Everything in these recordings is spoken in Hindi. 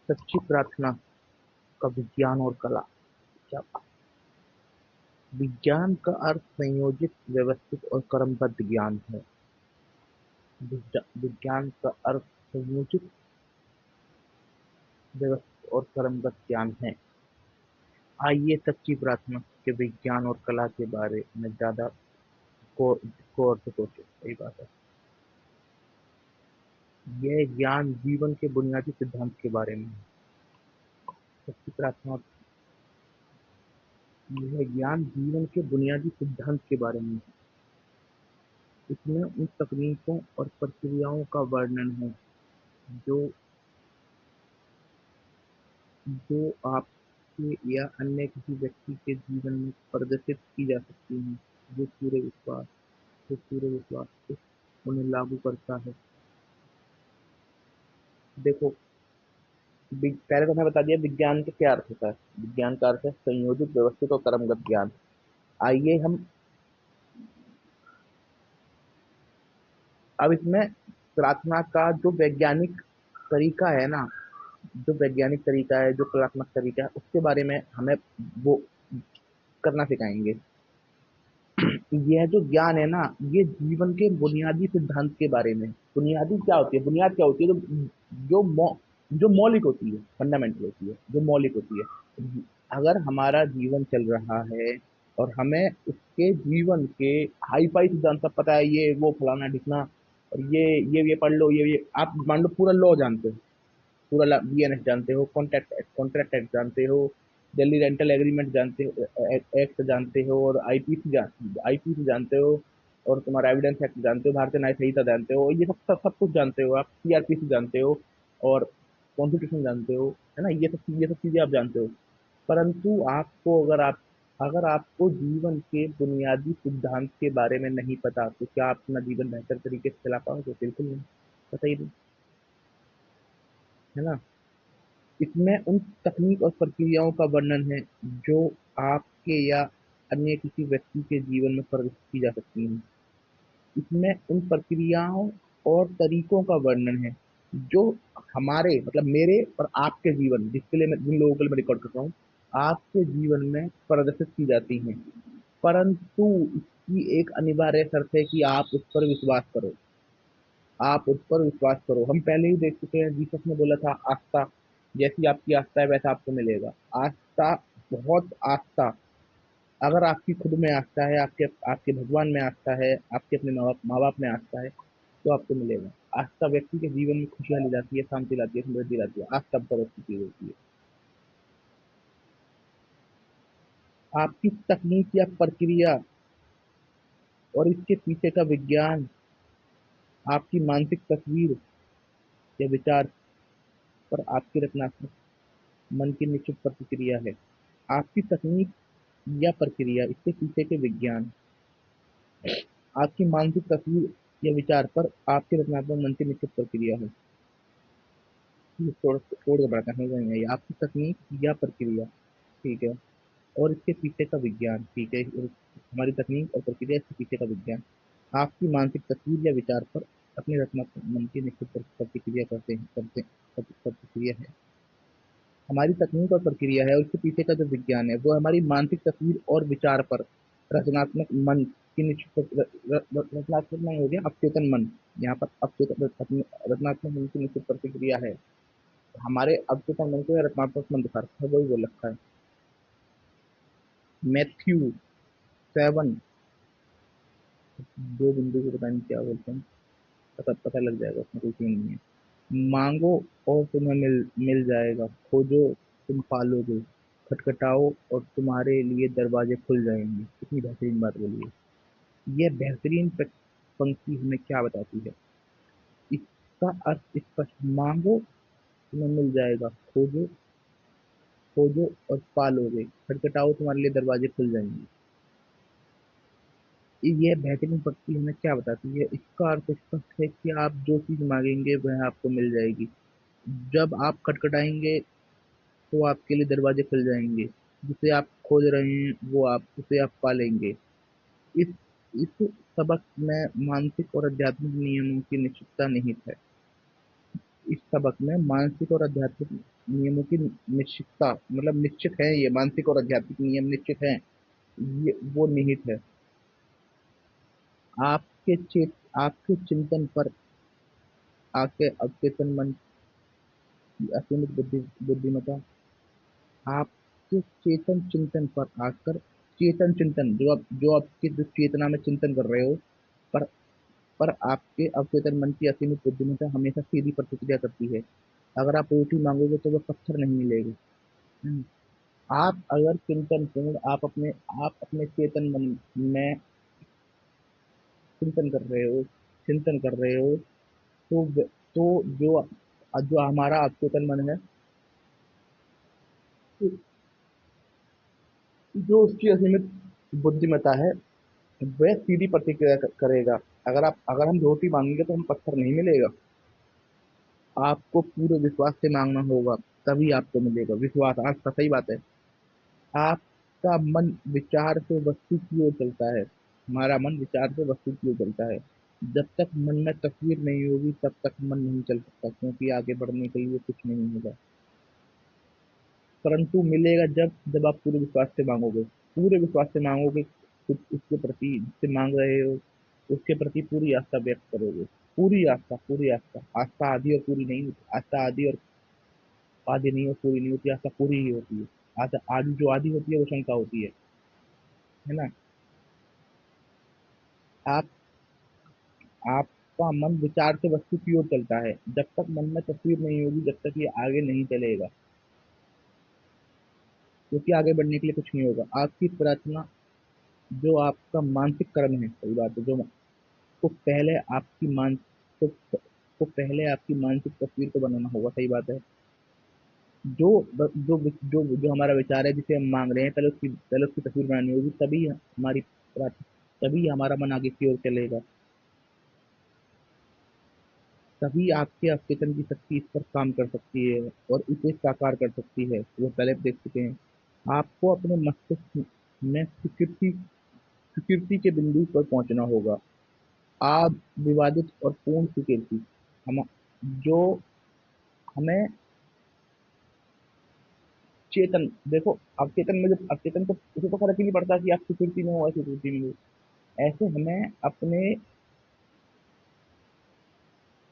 सच्ची प्रार्थना का विज्ञान और कला। क्या विज्ञान का अर्थ संयोजित, व्यवस्थित और क्रमबद्ध ज्ञान है। विज्ञान का अर्थ संयोजित, व्यवस्थित और क्रमबद्ध ज्ञान है। आइए सच्ची प्रार्थना के विज्ञान और कला के बारे में ज्यादा गौर से सोचें। सही बात है। यह ज्ञान जीवन के बुनियादी सिद्धांत के बारे में है। सच्ची प्रार्थना, यह ज्ञान जीवन के बुनियादी सिद्धांत के बारे में है। इसमें उन तकनीकों और प्रक्रियाओं का वर्णन है जो जो आपके या अन्य किसी व्यक्ति के जीवन में प्रदर्शित की जा सकती हैं, जो पूरे विश्वास से उन्हें लागू करता है। देखो, पहले तो मैंने बता दिया विज्ञान का क्या अर्थ होता है। विज्ञान का अर्थ है संयोजित, व्यवस्थित और क्रमबद्ध ज्ञान। आइए हम अब इसमें प्रार्थना का जो वैज्ञानिक तरीका है ना, जो वैज्ञानिक तरीका है, जो कलात्मक तरीका है, उसके बारे में हमें वो करना सिखाएंगे। यह जो ज्ञान है ना, ये जीवन के बुनियादी सिद्धांत के बारे में। बुनियादी क्या होती है? बुनियाद क्या होती है? जो मौ, जो मौलिक होती है, फंडामेंटल होती है, जो मौलिक होती है। अगर हमारा जीवन चल रहा है और हमें उसके जीवन के हाई फाई सिद्धांत सब पता है, ये वो फलाना ढिकना, और ये पढ़ लो, ये आप मान लो पूरा लॉ जानते हो, पूरा बीएनएस जानते हो, कॉन्ट्रैक्ट कॉन्ट्रैक्ट एक्ट जानते हो, दिल्ली रेंटल एग्रीमेंट जानते हो, एक्ट जानते हो, और आईपीसी जानते हो, और तुम्हारा एविडेंस एक्ट जानते हो, भारतीय न्याय संहिता जानते हो, ये सब कुछ जानते हो आप, सीआरपीसी जानते हो, और कॉन्स्टिट्यूशन जानते हो, है ना। ये सब चीजें आप जानते हो। परंतु अगर आपको जीवन के बुनियादी सिद्धांत के बारे में नहीं पता, तो क्या आप अपना जीवन बेहतर तरीके से चला पाओगे? बिल्कुल नहीं। पता ही नहीं, है ना। इसमें उन तकनीक और प्रक्रियाओं का वर्णन है जो आपके या अन्य किसी व्यक्ति के जीवन में प्रदर्शित की जा सकती हैं। इसमें उन प्रक्रियाओं और तरीकों का वर्णन है जो हमारे, मतलब मेरे और आपके जीवन, जिसके लिए मैं, जिन लोगों के लिए मैं रिकॉर्ड कर रहा हूँ, आपके जीवन में प्रदर्शित की जाती हैं। परंतु इसकी एक अनिवार्य शर्त है कि आप उस पर विश्वास करो। आप उस पर विश्वास करो। हम पहले ही देख चुके हैं, जीसस ने बोला था आस्था, जैसी आपकी आस्था है वैसा आपको मिलेगा। आस्था, बहुत आस्था, अगर आपकी खुद में आस्था है, आपके आपके भगवान में आस्था है, आपके अपने माँ बाप में आस्था है, तो आपको मिलेगा। आस्था व्यक्ति के जीवन में खुशियां ले जाती है, शांति लाती है, समृद्धि लाती है। आस्था बहुत अच्छी चीज होती है। आपकी तकनीक या प्रक्रिया और इसके पीछे का विज्ञान आपकी मानसिक तस्वीर या विचार पर आपकी रचनात्मक मन की निश्चित प्रतिक्रिया है। आपकी तकनीक या प्रक्रिया, इसके पीछे के विज्ञान आपकी मानसिक तस्वीर या विचार पर आपके रचनात्मक मन की निश्चित प्रक्रिया है। ये थोड़ा बड़ा समझ में आई। आपकी तकनीक या प्रक्रिया, ठीक है, और इसके पीछे का विज्ञान, ठीक है, और हमारी तकनीक और प्रक्रिया, इसके पीछे का विज्ञान आपकी मानसिक तस्वीर या विचार पर अपने रचनात्मक मन की निश्चित प्रतिक्रिया प्रतिक्रिया है। हमारी तकनीक और प्रक्रिया है और उसके पीछे का जो विज्ञान है वो हमारी मानसिक तस्वीर और विचार पर रचनात्मक मन की निश्चित रचनात्मक मन हो गया अवचेतन मन। यहाँ पर रचनात्मक मन की निश्चित प्रतिक्रिया है। हमारे अवचेतन मन को या रचनात्मक मन दिखा रखा है, वही बोल रखा है। मैथ्यू 7, दो बिंदु को पता नहीं क्या बोलते हैं, पता लग जाएगा, उसमें कोई सीन नहीं है। मांगो और तुम्हें मिल जाएगा, खोजो तुम पालोगे, खटखटाओ और तुम्हारे लिए दरवाजे खुल जाएंगे। कितनी बेहतरीन बात बोली है। यह बेहतरीन पंक्ति हमें क्या बताती है? इसका अर्थ स्पष्ट, मांगो तुम्हें मिल जाएगा, खोजो खोजो और पालोगे, खटखटाओ तुम्हारे लिए दरवाजे खुल जाएंगे। ये बेहतरीन पंक्ति हमें क्या बताती है? इसका अर्थ स्पष्ट है कि आप जो चीज मांगेंगे वह आपको मिल जाएगी। जब आप खटखटाएंगे तो आपके लिए दरवाजे खुल जाएंगे। जिसे आप खोज रहे हैं वो आप उसे आप पालेंगे। इस इस सबक में मानसिक और आध्यात्मिक नियमों की निश्चितता निहित है। इस सबक में मानसिक और आध्यात्मिक नियमों की निश्चितता, मतलब निश्चित है, ये मानसिक और आध्यात्मिक नियम निश्चित हैं, ये वो निहित है। आपके चिंतन पर आपके अवचेतन मन की असीमित बुद्धिमत्ता, आपके चेतन चिंतन पर आकर, चेतन चिंतन जो आपके जो चेतना में चिंतन कर रहे हो, पर पर आपके अवचेतन मन की असीमित बुद्धिमत्ता हमेशा सीधी प्रतिक्रिया करती है। अगर आप रोटी मांगोगे तो वो पत्थर नहीं मिलेगा। हम्म। आप अगर चिंतन पूर्ण आप अपने चेतन मन में चिंतन कर रहे हो, चिंतन कर रहे हो, तो जो जो हमारा अवचेतन मन है, जो उसकी असीमित बुद्धिमत्ता है, वह सीधी प्रतिक्रिया करेगा। अगर हम रोटी मांगेंगे तो हम पत्थर नहीं मिलेगा। आपको पूरे विश्वास से मांगना होगा, तभी आपको मिलेगा विश्वास। आज का सही बात है। आपका मन विचार से वस्तु की ओर चलता है। हमारा मन विचार से वस्तु की ओर चलता है। जब तक मन में तस्वीर नहीं होगी तब तक मन नहीं चल सकता, क्योंकि आगे बढ़ने के लिए कुछ नहीं होगा। परंतु मिलेगा जब आप पूरे विश्वास से मांगोगे। पूरे विश्वास से मांगोगे, कुछ उसके प्रति जिससे मांग रहे हो उसके प्रति पूरी आस्था व्यक्त करोगे। पूरी आस्था, पूरी आस्था। आस्था आधी और पूरी नहीं होती। आस्था आधी और आधी नहीं और पूरी नहीं होती। आस्था पूरी ही होती है। आस्था आधी, जो आधी होती है वो शंका होती है ना। आप आपका मन विचार से वस्तु की ओर चलता है। जब तक मन में तस्वीर नहीं होगी, जब तक ये आगे नहीं चलेगा, क्योंकि आगे बढ़ने के लिए कुछ नहीं होगा। आपकी प्रार्थना जो आपका मानसिक कर्म है, सही बात है, जो को पहले आपकी मान को, को पहले आपकी मानसिक तस्वीर को बनाना होगा, सही बात है। जो जो हमारा विचार है जिसे हम मांग रहे हैं, पहले उसकी तस्वीर बनानी होगी, तभी हमारा मन आगे की ओर चलेगा। तभी आपके अवचेतन की शक्ति इस पर काम कर सकती है और इसे साकार कर सकती है। वो पहले देख चुके हैं। आपको अपने मस्तिष्क में स्वीकृति के बिंदु पर पहुंचना होगा। आप विवादित और पूर्ण स्वीकृति, हम जो हमें चेतन, देखो, अवचेतन में, जब अवचेतन को उसे तो फर्क ही नहीं पड़ता कि आप स्वीकृति में हो या स्वीकृति में हो। ऐसे हमें अपने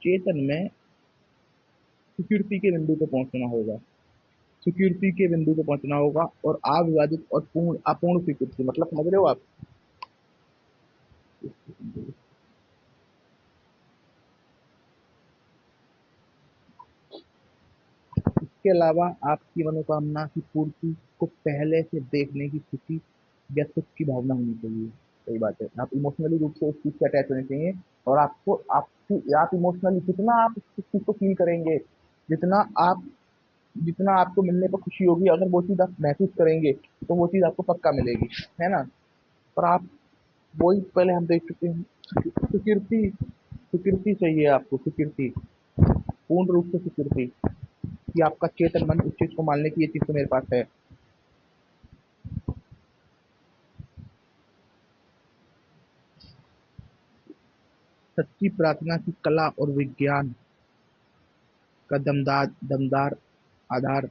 चेतन में स्वीकृति के बिंदु पर पहुंचना होगा। स्वीकृति के बिंदु पर पहुंचना होगा और अविवादित और पूर्ण अपूर्ण स्वीकृति, मतलब समझ रहे हो आप। इसके अलावा आपकी मनोकामना की पूर्ति को पहले से देखने की खुशी या सुख की भावना होनी चाहिए। सही बात है। आप इमोशनली रूप से उस चीज से अटैच होने चाहिए। और आप इमोशनली जितना आप उस चीज को फील करेंगे, जितना आप जितना आपको मिलने पर खुशी होगी, अगर वो चीज आप महसूस करेंगे तो वो चीज आपको पक्का मिलेगी, है ना। पर आप वही पहले हम देख चुके हैं। स्वीकृति, स्वीकृति चाहिए आपको, स्वीकृति, पूर्ण रूप से स्वीकृति, कि आपका चेतन मन उस चीज को मान ले कि ये चीज तो मेरे पास है। सच्ची प्रार्थना की कला और विज्ञान का दमदार दमदार आधार,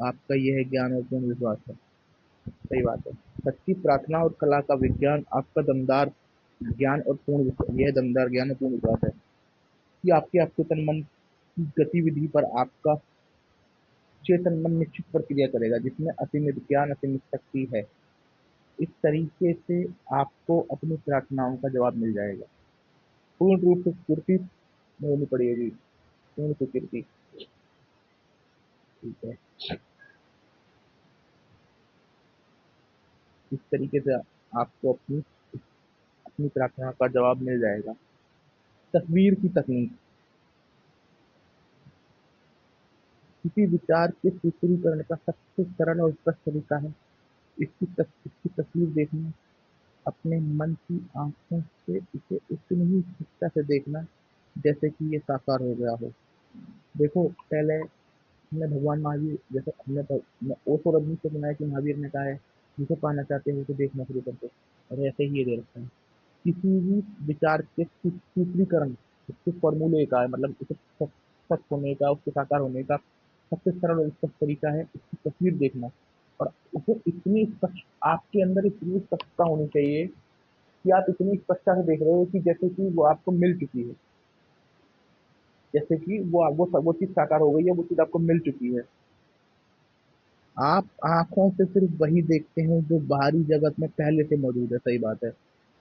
आपका यह है ज्ञान और पूर्ण विश्वास है। सही बात है। सच्ची प्रार्थना और कला का विज्ञान आपका दमदार ज्ञान और पूर्ण विश्वास, यह दमदार ज्ञान और पूर्ण विश्वास है कि आपके अवचेतन मन की गतिविधि पर आपका चेतन मन निश्चित प्रक्रिया करेगा, जिसमें असीमित ज्ञान, असीमित शक्ति है। इस तरीके से आपको अपनी प्रार्थनाओं का जवाब मिल जाएगा। पूर्ण रूप से स्फूर्ति होनी पड़ेगी, पूर्ण स्वीकृति। ठीक है। इस तरीके से आपको अपनी अपनी प्रार्थना का जवाब मिल जाएगा। तस्वीर की तकनीक किसी विचार के सूत्रीकरण का सबसे सरल और स्पष्ट तरीका है इसकी तस्वीर देखना। अपने मन की आंखों से इसे उतनी ही स्पष्टता से देखना जैसे कि ये साकार हो गया हो। देखो, पहले हमने भगवान महावीर, जैसे ओशो रजनीश से सुना है कि महावीर ने कहा है, जिसे पाना चाहते हो तो देखना शुरू कर दो। और ऐसे ही ये दे रखा है। किसी भी विचार के सूत्रीकरण, इसके फॉर्मूले का है, मतलब इसे सच होने का, उसके साकार होने का सबसे सरल और स्पष्ट तरीका है उसकी तस्वीर देखना। और उसे इतनी स्पष्ट आपके अंदर इतनी स्पष्टता होनी चाहिए कि आप इतनी स्पष्टता से देख रहे हो कि जैसे कि वो आपको मिल चुकी है, जैसे कि वो चीज़ साकार हो गई है, वो चीज़ आपको मिल चुकी है। आप आँखों से सिर्फ़ वही देखते हैं जो बाहरी जगत में पहले से मौजूद है, सही बात है।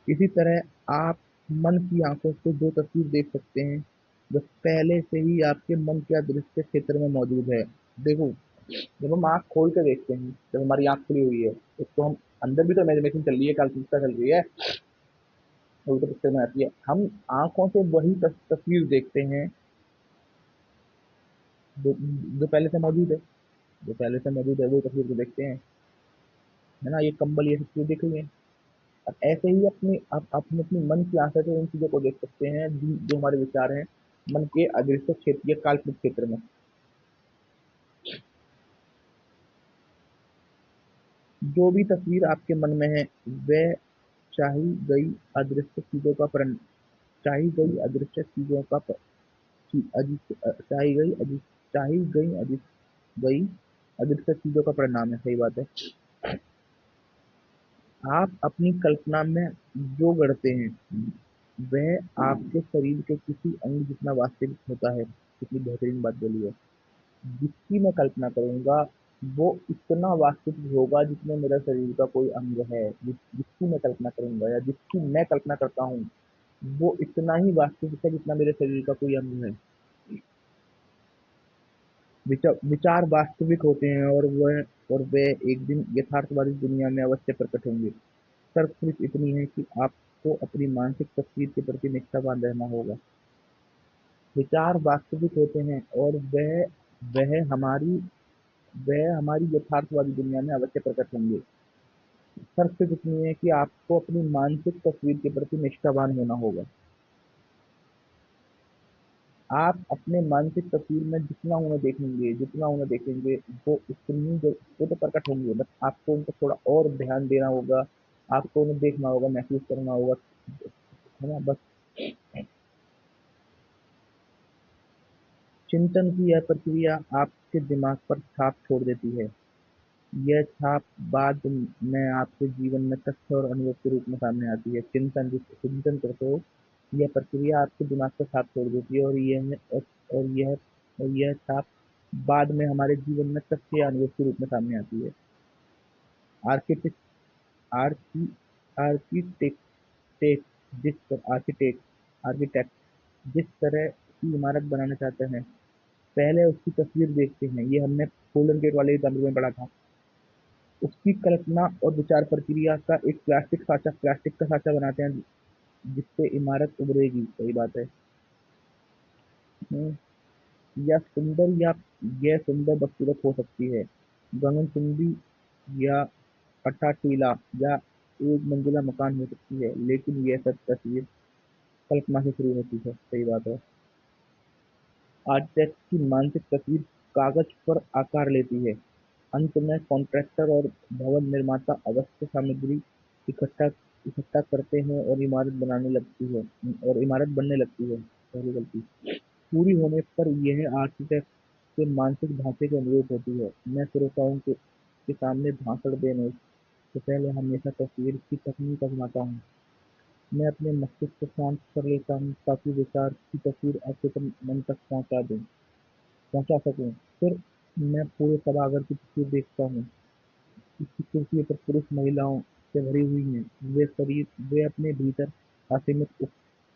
इसी तरह आप मन की आँखों से जो तस्वीर देख सकते हैं, वो पहले से ही आपके मन के अदृश्य क्षेत्र में मौजूद है। देखो, जब हम आँख खोल के देखते हैं, जब हमारी आँख खुली हुई है, तो हम अंदर भी तो इमेजिनेशन चल रही है, काल्पनिकता चल रही है, वो तो पिक्चर में आती है। हम आँखों से वही तस्वीर देखते हैं जो जो पहले से मौजूद है, जो पहले से मौजूद है, वो तस्वीर को देखते हैं, है ना? ये कंबल ये सब चीज़ें दिख रही हैं। और ऐसे ही आप अपने अपनी मन की आंखों से उन चीज़ों को देख सकते हैं जो हमारे विचार हैं मन के अदृश्य क्षेत्र या काल्पनिक क्षेत्र में। जो भी तस्वीर आपके मन में है वह चाही गई अदृश्य चीजों का परिण चाही गई अदृश्य चीजों का प- ची- अदृश्य- चाही गई चाही गई अदृश्य चीजों का परिणाम है, सही बात है। आप अपनी कल्पना में जो गढ़ते हैं वह आपके शरीर के किसी अंग जितना वास्तविक होता है। कितनी बेहतरीन बात बोली है। जिसकी मैं कल्पना करूँगा, वो इतना वास्तविक होगा जितना मेरा शरीर का कोई अंग है। जिसकी मैं कल्पना करूँगा या जिसकी मैं कल्पना करता हूँ, वो इतना ही वास्तविक है जितना मेरे शरीर का कोई अंग है। विचार वास्तविक होते हैं और वे एक दिन यथार्थवादी दुनिया में अवश्य प्रकट होंगे। शर्त सिर्फ इतनी है कि आपको अपनी मानसिक तस्वीर के प्रति निष्ठावान रहना होगा। विचार वास्तविक होते हैं और वह हमारी वह हमारी यथार्थवादी दुनिया में अवश्य प्रकट होंगे। शर्त सिर्फ इतनी है कि आपको अपनी मानसिक तस्वीर के प्रति निष्ठावान होना होगा। आप अपने मानसिक तस्वीर में जितना उन्हें देखेंगे, वो तो प्रकट होंगे, बस आपको उन पर थोड़ा और ध्यान देना होगा, आपको उन्हें देखना होगा, महसूस करना होगा, है ना? बस चिंतन की यह प्रक्रिया आपके दिमाग पर छाप छोड़ देती है। यह छाप बाद में आपके जीवन में तथ्य और अनुभव के रूप में सामने आती है। चिंतन करते हो, यह प्रक्रिया आपके दिमाग पर छाप छोड़ देती है और यह और यह छाप बाद में हमारे जीवन में तथ्य या अनुभव के रूप में सामने आती है। Architect Archie architect architect architect जिस तरह की इमारत बनाना चाहते हैं, पहले उसकी तस्वीर देखते हैं। ये हमने गोल्डन गेट वाले एग्जाम्पल में पढ़ा था। उसकी कल्पना और विचार प्रक्रिया का एक प्लास्टिक का साँचा बनाते हैं जिससे इमारत उभरेगी, सही बात है। हुँ, या सुंदर या यह सुंदर बदसूरत हो सकती है, गगनचुंबी या फटा-टीला या एक मंजिला मकान हो सकती है, लेकिन यह सब तस्वीर कल्पना से शुरू होती है, सही बात है। आर्किटेक्ट की मानसिक तस्वीर कागज पर आकार लेती है। अंत में कॉन्ट्रैक्टर और भवन निर्माता अवश्य सामग्री इकट्ठा इकट्ठा करते हैं और इमारत बनने लगती है। पहली गलती पूरी होने पर यह आर्किटेक्ट के मानसिक ढांचे के अनुरूप होती है। मैं श्रोताओं के सामने भाषण देने से पहले हमेशा तस्वीर की तकनीक आजमाता हूँ। मैं अपने मस्तिष्क को शांत कर लेता हूँ ताकि विचार की तस्वीर आपके मन तक पहुँचा सकूँ। फिर मैं पूरे सभागार की तस्वीर देखता हूँ। इसकी कुर्सियों पर पुरुष महिलाओं से भरी हुई हैं। वे अपने भीतर असीमित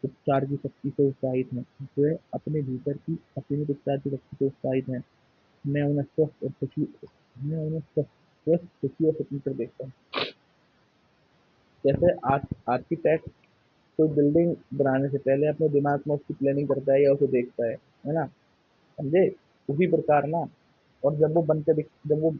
उपचार की शक्ति से उत्साहित हैं। वे अपने भीतर की असीमित उपचार की शक्ति से उत्साहित हैं। मैं उन्हें स्वस्थ और खुशी मैं उन्हें स्वस्थ खुशी और स्वतंत्र देखता हूँ। जैसे आर्किटेक्ट कोई बिल्डिंग बनाने से पहले अपने दिमाग में उसकी प्लानिंग करता है या उसे देखता है ना? समझे? उसी प्रकार ना। और जब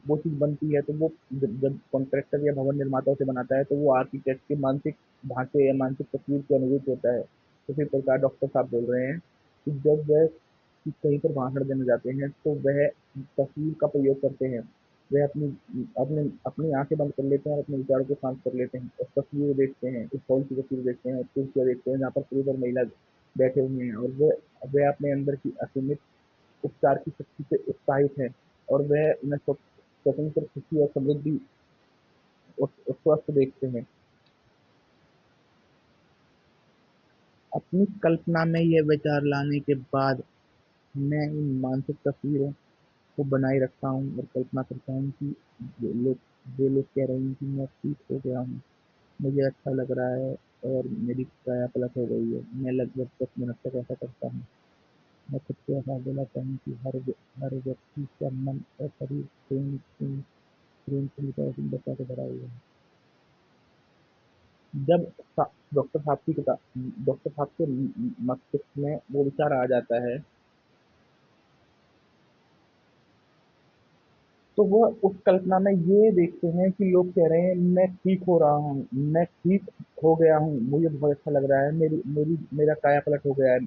वो चीज़ बनती है तो वो जब कॉन्ट्रैक्टर या भवन निर्माता उसे बनाता है तो वो आर्किटेक्ट के मानसिक ढांचे या मानसिक तस्वीर के अनुरूप होता है। उसी प्रकार डॉक्टर साहब बोल रहे हैं कि जब वह कहीं पर भाषण देने जाते हैं तो वह तस्वीर का प्रयोग करते हैं। वह अपनी आंखें बंद कर लेते हैं और अपने विचारों को शांत कर लेते हैं और तस्वीर देखते हैं, उस हॉल की तस्वीर देखते हैं और कुर्सियाँ देखते हैं जहाँ पर पुरुष और महिला बैठे हुए हैं और वे अपने अंदर की असीमित उपचार की शक्ति से उत्साहित हैं और वह उन्हें स्वतंत्र, खुशी और समृद्धि और स्वस्थ देखते हैं। अपनी कल्पना में ये विचार लाने के बाद मैं इन मानसिक तस्वीरों को बनाए रखता हूँ और कल्पना करता हूँ कि जो लोग कह रहे हैं कि मैं ठीक हो गया हूँ, मुझे अच्छा लग रहा है और मेरी काया पलट हो गई है। मैं लगभग 10 मिनट तक ऐसा करता हूँ। मैं खुद को एहसास दिलाता हूँ कि हर व्यक्ति का मन और शरीर प्रेम पूरी तरह सुंदरता से भरा हुआ है। जब डॉक्टर साहब के मस्तिष्क में वो विचार आ जाता है, तो वह उस कल्पना में ये देखते हैं कि लोग कह रहे हैं मैं ठीक हो रहा हूँ, मैं ठीक हो गया हूँ, मुझे बहुत अच्छा लग रहा है, मेरी मेरी मेरा काया पलट हो गया है।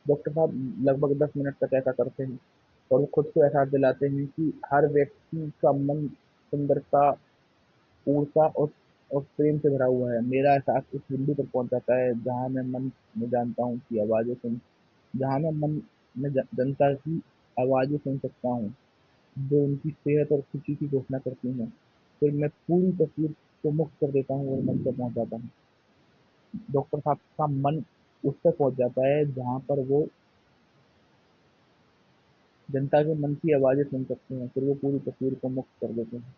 डॉक्टर साहब लगभग 10 मिनट तक ऐसा करते हैं और वो खुद को एहसास दिलाते हैं कि हर व्यक्ति का मन सुंदरता, ऊर्जा और प्रेम से भरा हुआ है। मेरा एहसास उस बिंदु पर पहुंच जाता है जहाँ मैं मन में जानता हूँ कि आवाज़ें सुन जहाँ मैं मन में जनता की आवाज़ें सुन सकता हूँ, जो उनकी सेहत और खुशी की घोषणा करती हैं। फिर मैं पूरी तस्वीर को मुक्त कर देता हूँ और मन तक पहुँच जाता हूँ। डॉक्टर साहब का मन उस तक पहुँच जाता है जहाँ पर वो जनता के मन की आवाज़ें सुन सकते हैं। फिर वो पूरी तस्वीर को मुक्त कर देते हैं।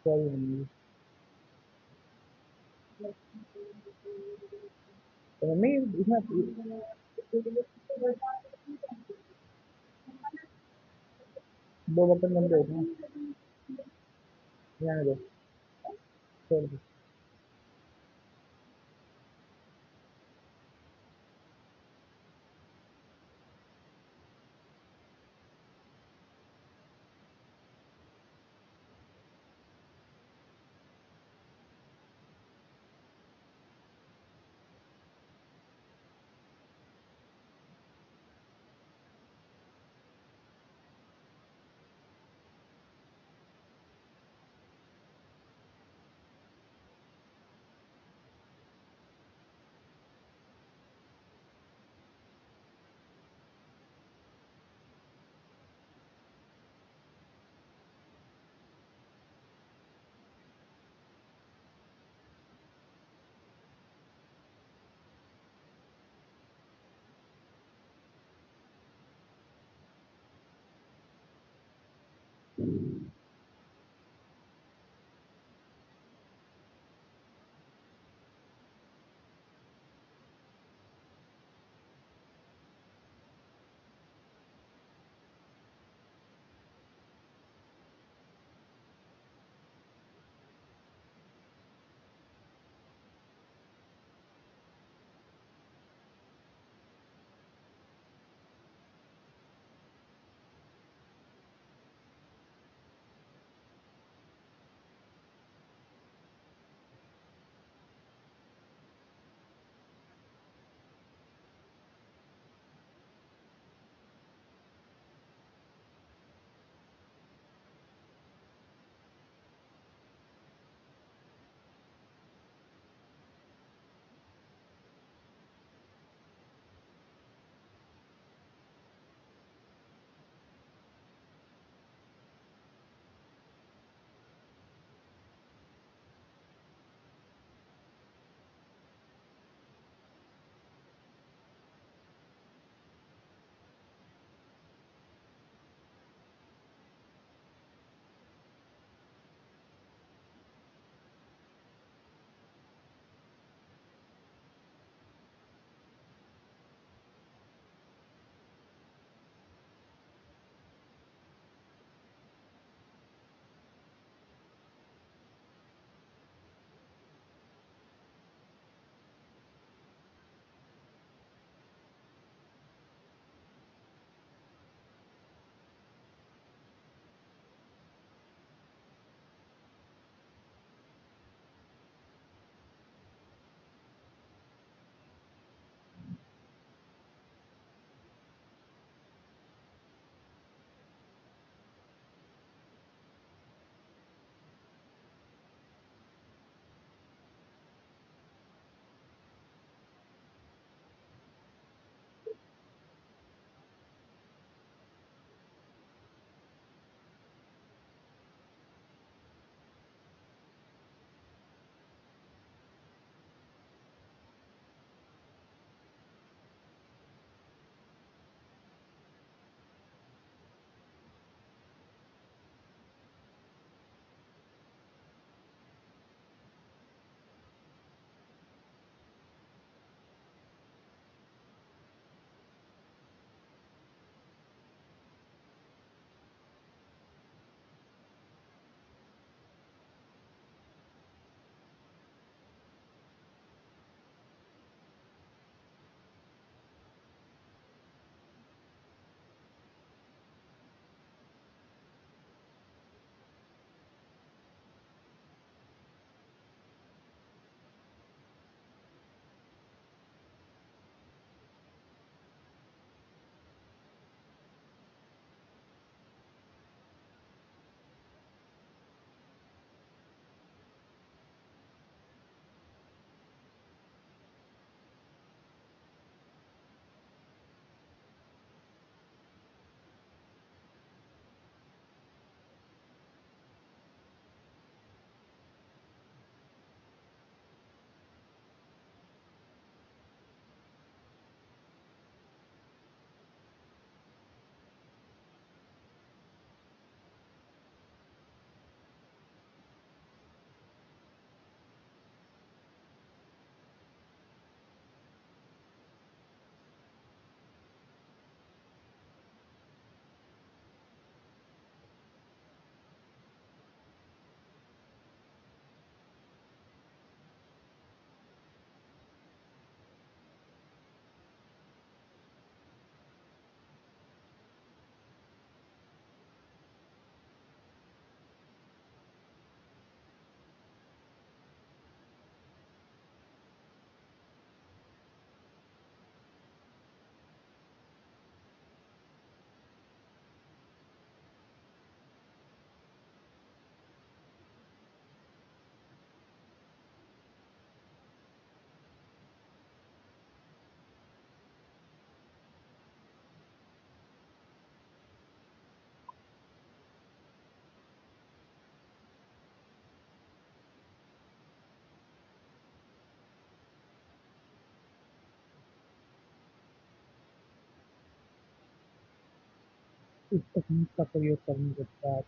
सही नहीं, इसमें 2 बर्तन गंदे होते हैं। रहने दो, छोड़ दो। इस तकनीक का प्रयोग करने के बाद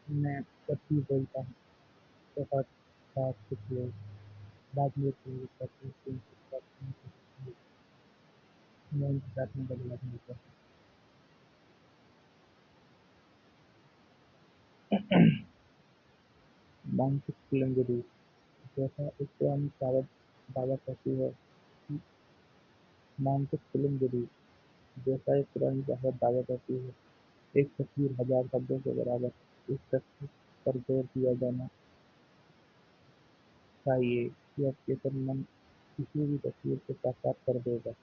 मैं सच्ची बोलता हूँ, बहुत साफ कुछ लोग बाद में पूरी करते हैं, मैं इंतजार में बदलाव नहीं करता। मानसिक फिल्म जरूर, जैसा एक पुरानी कहावत दावा करती है कि मानसिक फिल्म जरूर, जैसा एक पुरानी कहावत दावा करती है, एक तस्वीर हजार शब्दों के बराबर। इस तस्वीर पर जोर दिया जाना चाहिए कि अवचेतन मन किसी भी तस्वीर को साकार कर देगा,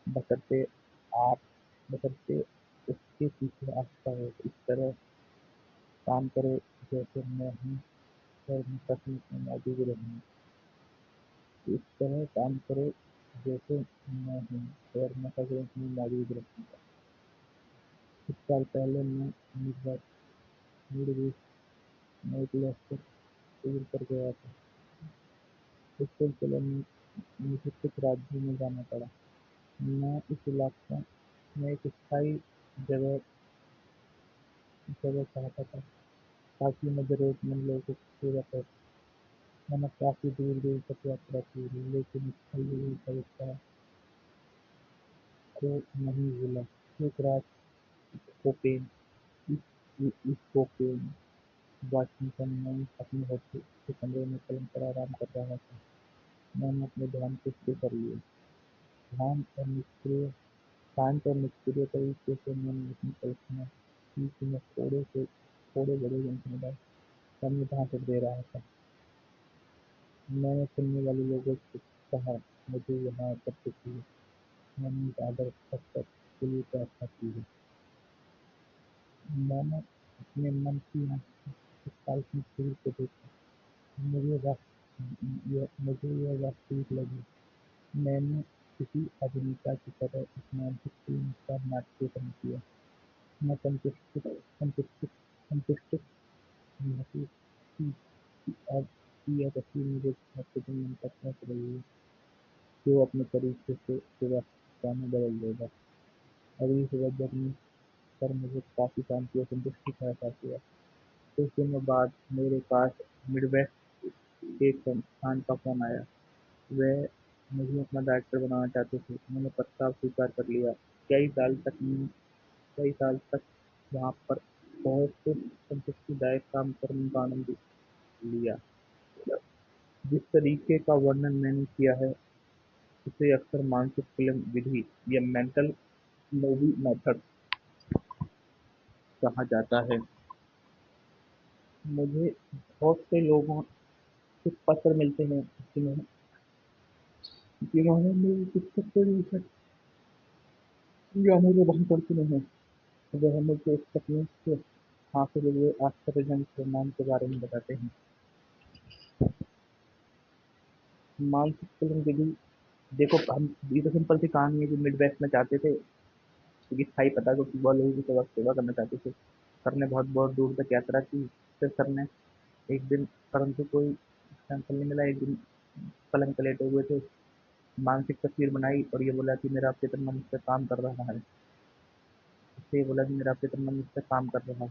बशर्ते आप बशर्ते उसके पीछे आस्था हो। इस तरह काम करे जैसे मैं हूँ और मैं सचमुच में मौजूद रहूँ। इस तरह काम करे जैसे मैं हूँ और मैं सचमुच में मौजूद रहूँगा। कुछ साल पहले मैं मिडवेस्ट में एक लेक्चर टूर पर गया था। इस सिलसिले में मुझे कुछ राज्यों में जाना पड़ा। मैं इस इलाके में एक स्थायी जगह जगह चाहता था ताकि मैं जरूरतमंद लोगों की सेवा कर। मैंने काफी दूर दूर तक यात्रा की, लेकिन स्थल का विस्तार को नहीं भूला। एक रात स्पोकेन स्पोकेन वाशिंगटन में अपने होटल के कमरे में पलंग पर आराम कर रहा था। मैंने अपने ध्यान को शुरू कर लिया। ध्यान और निष्क्रिय शांत और निष्क्रिय तरीके से मैंने अपनी कल्पना की कि मैं थोड़े बड़े जनसमुदाय सामने भाषण दे रहा था। मैंने सुनने वाले लोगों से कहा, मुझे यहाँ आकर खुशी है। मैंने इस आदर्श अवसर के लिए प्रार्थना की है। मैंने अपने मन की आँखों से काल्पनिक शरीर को देखा। मुझे यह वास्तविक लगी। मैंने किसी अभिनेता की तरह इस मानसिक फिल्म का नाट्यकरण किया। मैं संतुष्ट महसूस की कि अब यह तस्वीर मुझे महत्वपूर्ण मन तक पहुँच रही है, जो अपने तरीके से वास्तविकता में बदल देगा। अगली सुबह जगने पर मुझे काफ़ी शांति और संतुष्टि का एहसास हुआ। कुछ दिनों बाद मेरे पास मिडवेस्ट के एक संस्थान का फ़ोन आया। वे मुझे अपना डायरेक्टर बनाना चाहते थे। मैंने प्रस्ताव स्वीकार कर लिया। कई साल तक मैंने कई साल तक वहाँ पर बहुत संतुष्टिदायक काम करने का आनंद लिया। जिस तरीके का वर्णन मैंने किया है, उसे अक्सर मानसिक फिल्म विधि या मेंटल मूवी मेथड कहा जाता है। मुझे बहुत से लोगों से पत्र मिलते हैं जिन्होंने जिन्होंने मेरी पुस्तक पढ़ी है या मुझे वही पढ़ते हैं। वह मुझे इस तकनीक से हासिल हुए आश्चर्यजनक परिणाम के बारे में बताते हैं। मानसिक फिल्म विधि, देखो हम ये तो सिंपल सी कहानी है कि मिडवेस्ट में चाहते थे क्योंकि था ही पता क्योंकि बहुत लोगों की सेवा करना चाहते थे। सर ने बहुत बहुत दूर तक यात्रा की। फिर सर ने एक दिन परंतु कोई सैंपल नहीं मिला। एक दिन पलंग पे लेटे हुए थे, मानसिक तस्वीर बनाई और ये बोला कि मेरा चेतन मन इस पे काम कर रहा है। इससे ये बोला कि मेरा चेतन मन इस पे काम कर रहा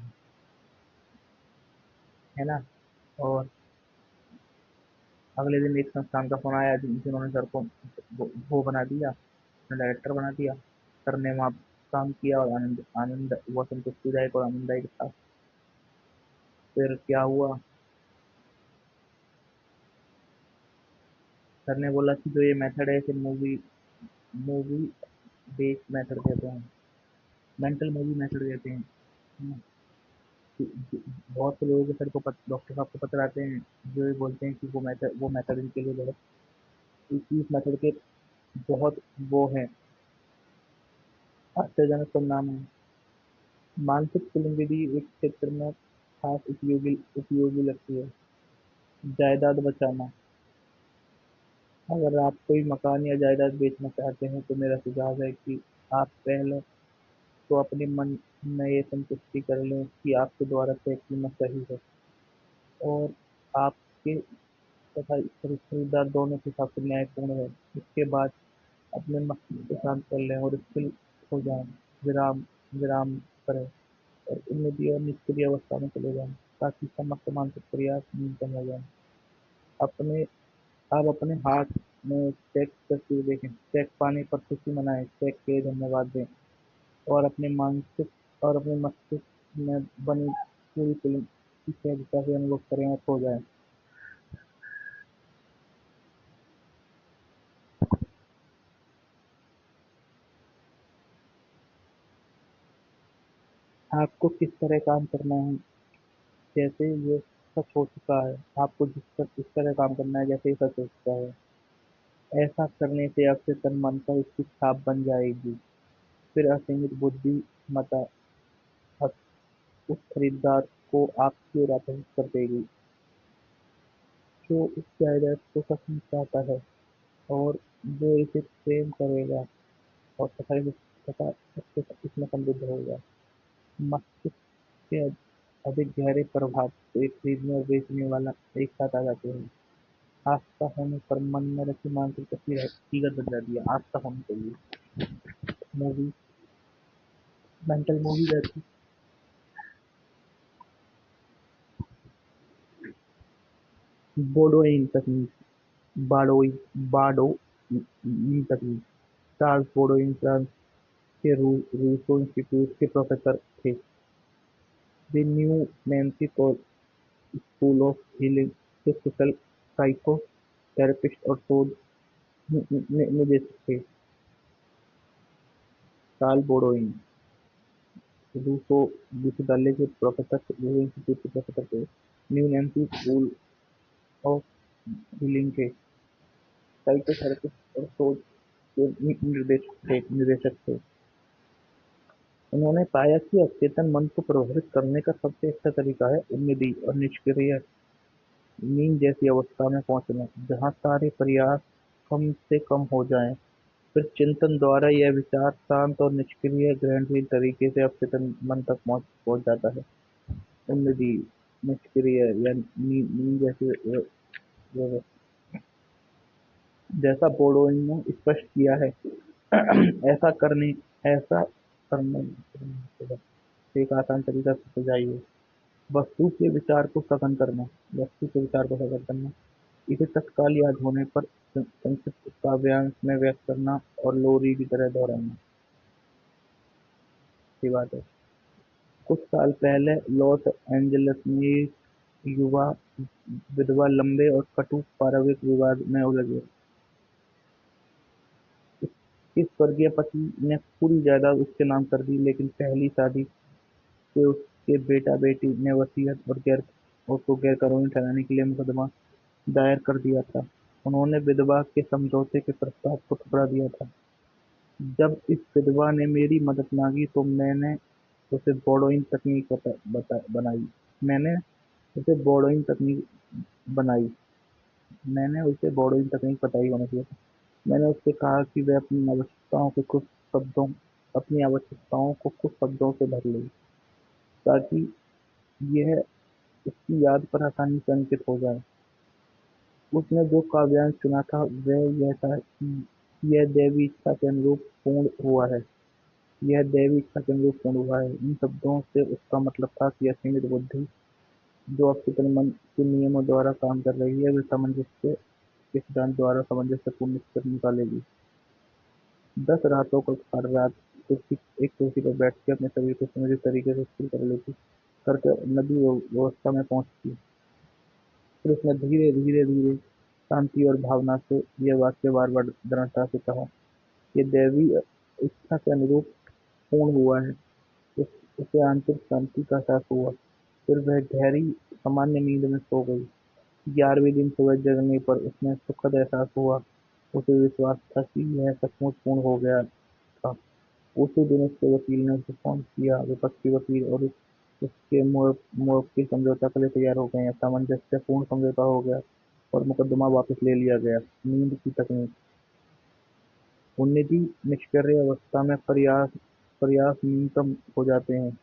है ना। और अगले दिन एक संस्थान का फोन आया जिन्होंने सर को वो बना दिया, डायरेक्टर बना दिया। सर ने वहाँ काम किया और आनंद आनंद वो संतुष्टिदायक और आनंददायक था। फिर क्या हुआ, सर ने बोला कि जो ये मेथड है इसे मूवी मूवी बेस्ड मेथड कहते हैं, मेंटल मूवी मेथड कहते हैं। है ना? बहुत से लोगों के सर को डॉक्टर साहब को पत्र आते हैं जो ये बोलते हैं कि वो मेथड इनके लिए बहुत इस मेथड के बहुत वो है आश्चर्यजनक परिणाम है। मानसिक फिल्म विधि एक क्षेत्र में खास उपयोगी उपयोगी लगती है। जायदाद बचाना, अगर आप कोई मकान या जायदाद बेचना चाहते हैं तो मेरा सुझाव है कि आप पहले तो अपने मन में ये संतुष्टि कर लें कि आपके द्वारा तय कीमत सही है और आपके तथा खरीदार दोनों के हिसाब से न्यायपूर्ण है। इसके बाद अपने मस्तिष्क को शांत कर लें और स्थिर हो जाएं। विराम विराम करें और उन्नति और निष्क्रिय अवस्था में चले जाएं। ताकि समस्त मानसिक प्रयास न्यूनतम हो जाए। अपने आप अपने हाथ में चेक करके देखें, चेक पाने पर खुशी मनाएं, चेक के लिए धन्यवाद दें और अपने मस्तिष्क में बनी पूरी फिल्म की सहजता से अनुभव करें और खो जाएं। आपको किस तरह काम करना है, जैसे ये सच हो चुका है। आपको इस तरह काम करना है जैसे ये सच हो चुका है। ऐसा करने से आपके तन मन पर इसकी छाप बन जाएगी। फिर असीमित बुद्धिमत्ता उस खरीदार को आपकी ओर आकर्षित कर देगी जो इस जायदाद को सच में चाहता है और जो इसे प्रेम करेगा और तथा इसमें समृद्ध होगा। मस्तिष्क के अधिक गहरे प्रभाव से खरीदने और बेचने वाला एक साथ आ जाते हैं। आस्था होने पर मन में रखी मानसिक तस्वीर हकीकत बन जाती है। आस्था होनी चाहिए। मूवी, मेंटल मूवी रहती है। बोडोइन तकनीक, बाडोई बाडोइन तकनीक। चार्ल्स बोडोइन फ्रांस के रूसो इंस्टीट्यूट के प्रोफेसर थे। वे new Nancy school of healing के कुशल साइको थेरेपिस्ट और शोध निदेशक थे। चार्ल बोडोइन रूसो विश्वविद्यालय के प्रोफेसर रूसो इंस्टीट्यूट के प्रोफेसर थे। New Nancy school of healing के साइकोथेरेपिस्ट और शोध के निदेशक थे। उन्होंने पाया कि अचेतन मन को प्रभावित करने का सबसे अच्छा तरीका है उम्मीदी और निष्क्रिय नींद जैसी अवस्था में पहुंचना, जहां सारे प्रयास कम से कम हो जाएं। फिर चिंतन द्वारा यह विचार शांत और निष्क्रिय ग्रहणशील तरीके से अवचेतन मन तक पहुंच जाता है। उन्नति, निष्क्रिय या नींद जैसे जैसा बोडोइन ने स्पष्ट किया है। ऐसा करने ऐसा करने एक आसान तरीका सुझाइए। वस्तु के विचार को सघन करना, इसे तत्काल याद होने पर संक्षिप्त काव्यांश में व्यक्त करना और लोरी की तरह दोहराना। की बात है। कुछ साल पहले लॉस एंजलिस में एक युवा विधवा लंबे और कटु पारिवारिक विवाद में उलझे। इस स्वर्गीय पति ने पूरी जायदाद उसके नाम कर दी, लेकिन पहली शादी से उसके बेटा-बेटी ने वसीयत और को गैरकानूनी ठहराने के लिए मुकदमा दायर कर दिया था। उन्होंने विधवा के समझौते के प्रस्ताव को ठुकरा दिया था। जब इस विधवा ने मेरी मदद मांगी तो उसे बोडोइन तकनीक बता, बता, बनाई मैंने उसे बोडोइन तकनीक बनाई मैंने उसे बोडोइन तकनीक बताई होना चाहिए। मैंने उससे कहा कि वह अपनी आवश्यकताओं को कुछ शब्दों से भर ले, ताकि यह उसकी याद पर आसानी से अंकित हो जाए। उसने जो काव्यांश चुना था वह यह था कि यह दैवी इच्छा के अनुरूप पूर्ण हुआ है। यह दैवी इच्छा के अनुरूप पूर्ण हुआ है। इन शब्दों से उसका मतलब था कि असीमित बुद्धि जो आपके तन मन के नियमों द्वारा काम कर रही है, वह सामंजस्य के सिद्धांत द्वारा सामंजस्यपूर्ण निष्कर्ष निकालेगी। 10 रातों का हर रात एक कुर्सी पर बैठ के अपने शरीर को सुनिश्चित तरीके से स्थिर करके नदी व्यवस्था में पहुंचती। फिर उसने धीरे धीरे धीरे शांति और भावना से यह वाक्य बार बार दृढ़ता से कहा, ये दैवी इच्छा के अनुरूप पूर्ण हुआ है। उसे आंतरिक शांति का एहसास हुआ। फिर वह गहरी सामान्य नींद में सो गई। 11वें दिन सुबह जगने पर उसे सुखद एहसास हुआ। उसे विश्वास था कि यह सचमुच पूर्ण हो गया था। उसी दिन उसके वकील ने उसे फोन किया। विपक्षी वकील और उसके मुवक्किल समझौता के लिए तैयार हो गए हैं। सामंजस्यपूर्ण समझौता हो गया और मुकदमा वापस ले लिया गया। नींद की तकनीक। उन्नति निष्क्रिय अवस्था में प्रयास न्यूनतम हो जाते हैं।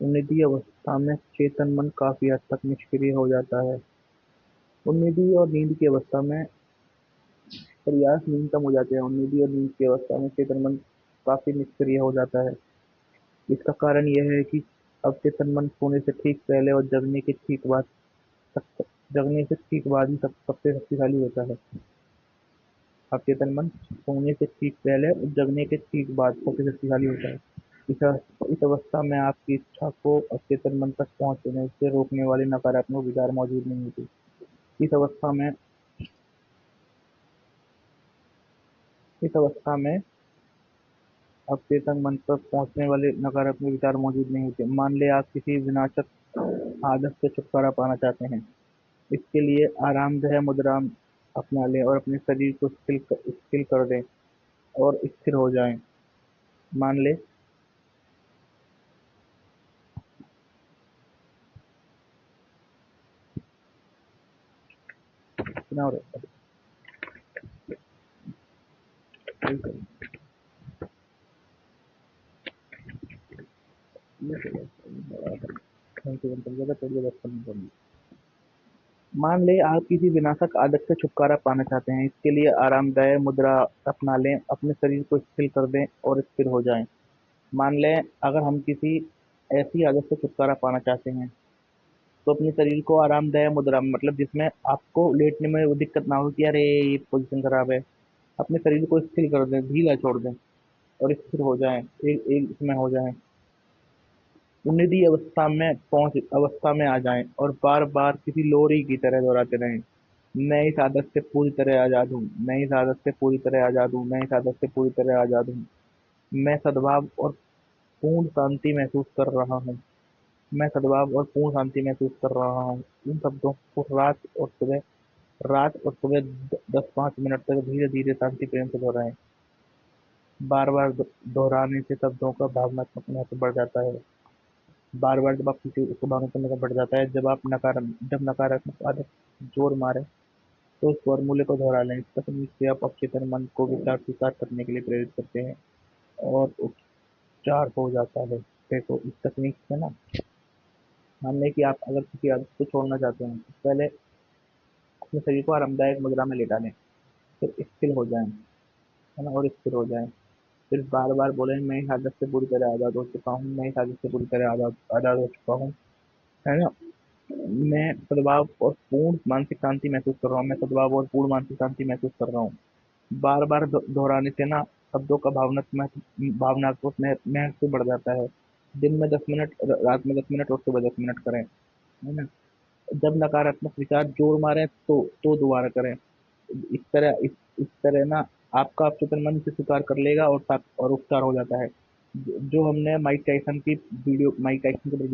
उन्नति अवस्था में चेतन मन काफी हद तक निष्क्रिय हो जाता है। उन्नति और नींद की अवस्था में प्रयास न्यूनतम हो जाते हैं। उन्नति और नींद की अवस्था में चेतन मन काफी निष्क्रिय हो जाता है। इसका कारण यह है कि अवचेतन मन सोने से ठीक पहले और जगने से ठीक बाद ही सबसे शक्तिशाली होता है। अवचेतन मन सोने से ठीक पहले और जगने के ठीक बाद सबसे शक्तिशाली होता है। इस अवस्था में आपकी इच्छा को अवचेतन मन तक पहुंचने से रोकने वाले नकारात्मक विचार मौजूद नहीं होते। इस अवस्था में इस अवस्था में अवचेतन मन तक पहुंचने वाले नकारात्मक विचार मौजूद नहीं होते। मान लें आप किसी विनाशक आदत से छुटकारा पाना चाहते हैं। इसके लिए आरामदेह मुद्रा अपना लें और अपने शरीर को स्थिर कर दें और स्थिर हो जाएं। मान लें कितना हो रहा है। मान लें आप किसी विनाशक आदत से छुटकारा पाना चाहते हैं। इसके लिए आरामदायक मुद्रा अपना लें, अपने शरीर को स्थिर कर दें और स्थिर हो जाएं। मान लें अगर हम किसी ऐसी आदत से छुटकारा पाना चाहते हैं तो अपने शरीर को आरामदायक मुद्रा मतलब जिसमें आपको लेटने में वो दिक्कत ना हो कि अरे ये पोजीशन खराब है। अपने शरीर को स्थिर कर दें, ढीला छोड़ दें और स्थिर हो जाएं, एक एक इसमें हो जाएं। उन्नति अवस्था में आ जाएं और बार बार किसी लोरी की तरह दोहराते रहें। मैं इस आदत से पूरी तरह आज़ाद हूँ। मैं इस आदत से पूरी तरह आज़ाद हूँ। मैं इस आदत से पूरी तरह आज़ाद हूँ। मैं सद्भाव और पूर्ण शांति महसूस कर रहा हूँ। मैं सद्भाव और पूर्ण शांति महसूस कर रहा हूँ। इन शब्दों को रात और सुबह 10-5 मिनट तक धीरे धीरे शांति प्रेम से दोहराएं। बार बार दोहराने से शब्दों का भावनात्मक महत्व बढ़ जाता है। बार बार जब आप किसी उसको भावनात्मक महत्व बढ़ जाता है, जब नकारात्मक आदत जोर मारे तो इस फॉर्मूले को दोहरा लें। इस तकनीक से आप अपचेतन मन को विचार स्वीकार करने के लिए प्रेरित करते हैं और उपचार हो जाता है। देखो इस तकनीक से ना, मान लें कि आप अगर किसी आदत को छोड़ना चाहते हैं तो पहले अपने शरीर को आरामदायक मुद्रा में लेटा लें, फिर स्थिर हो जाएं, है ना, और स्थिर हो जाएं। फिर बार बार बोलें मैं इस आदत से पूरी तरह आज़ाद हो चुका हूँ। मैं इस आदत से पूरी तरह आज़ाद आज़ाद हो चुका हूँ, है ना। मैं सद्भाव और पूर्ण मानसिक शांति महसूस कर रहा हूँ। मैं सद्भाव और पूर्ण मानसिक शांति महसूस कर रहा हूँ। बार बार दोहराने से ना शब्दों का भावनात्मक महत्व बढ़ जाता है। दिन में 10 मिनट, रात में 10 मिनट और सुबह 10 मिनट करें, है ना। जब नकारात्मक विचार जोर मारे तो दोबारा करें। इस तरह ना आपका अपचेतन मन से स्वीकार कर लेगा और उपचार हो जाता है। जो हमने माइक टाइसन की वीडियो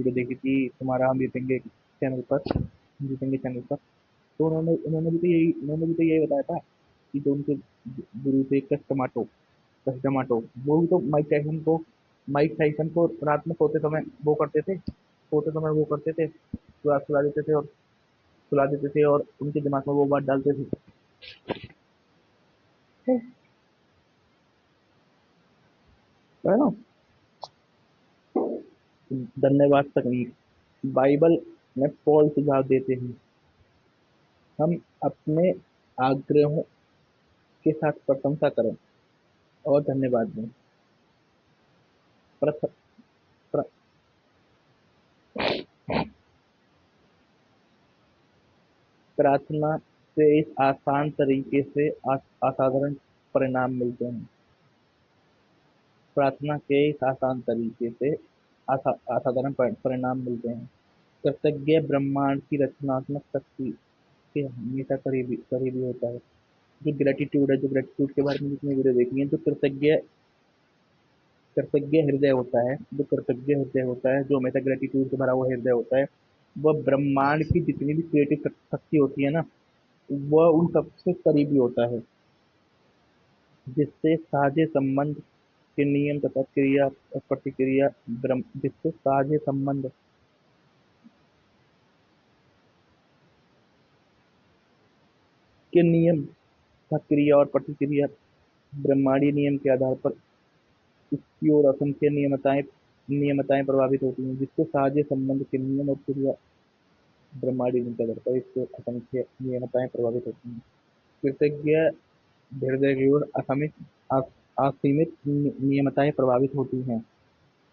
देखी थी, तुम्हारा हम जीतेंगे चैनल पर, तो उन्होंने भी तो यही बताया था कि जो उनके गुरु थे कस्टमाटो, वो भी तो माइक टाइसन को रात में सोते समय वो करते थे, सुला देते थे और उनके दिमाग में वो बात डालते थे। है ना। धन्यवाद तकनीक। बाइबल में पॉल सुझाव देते हैं, हम अपने आग्रहों के साथ प्रशंसा करें और धन्यवाद दें। प्रथ, प्र, प्रार्थना से इस आसान तरीके से असाधारण परिणाम मिलते हैं। प्रार्थना के इस आसान तरीके से असाधारण परिणाम मिलते हैं। कृतज्ञ ब्रह्मांड की रचनात्मक शक्ति के हमेशा करीबी करीबी होता है। जो ग्रेटिट्यूड के बारे में जितनी वीडियो देखी है, जो कृतज्ञ हृदय होता है, जो हमेशा ग्रेटिट्यूड से भरा हुआ हृदय होता है, वह ब्रह्मांड की जितनी भी क्रिएटिव शक्ति होती है ना, वह उन सबसे करीबी होता है। जिससे साझे संबंध के नियम तथा क्रिया और प्रतिक्रिया जिससे साझे संबंध के नियम तथा क्रिया और प्रतिक्रिया ब्रह्मांडीय नियम के आधार पर इसकी ओर असंख्य नियमताएं प्रभावित होती हैं। जिससे साझे संबंध के नियम और क्रिया ब्रह्मांडीय नियम के आधार पर इसकी ओर असंख्य नियमताएं प्रभावित होती हैं। कृतज्ञ हृदय की ओर असीमित नियमताएं प्रभावित होती हैं।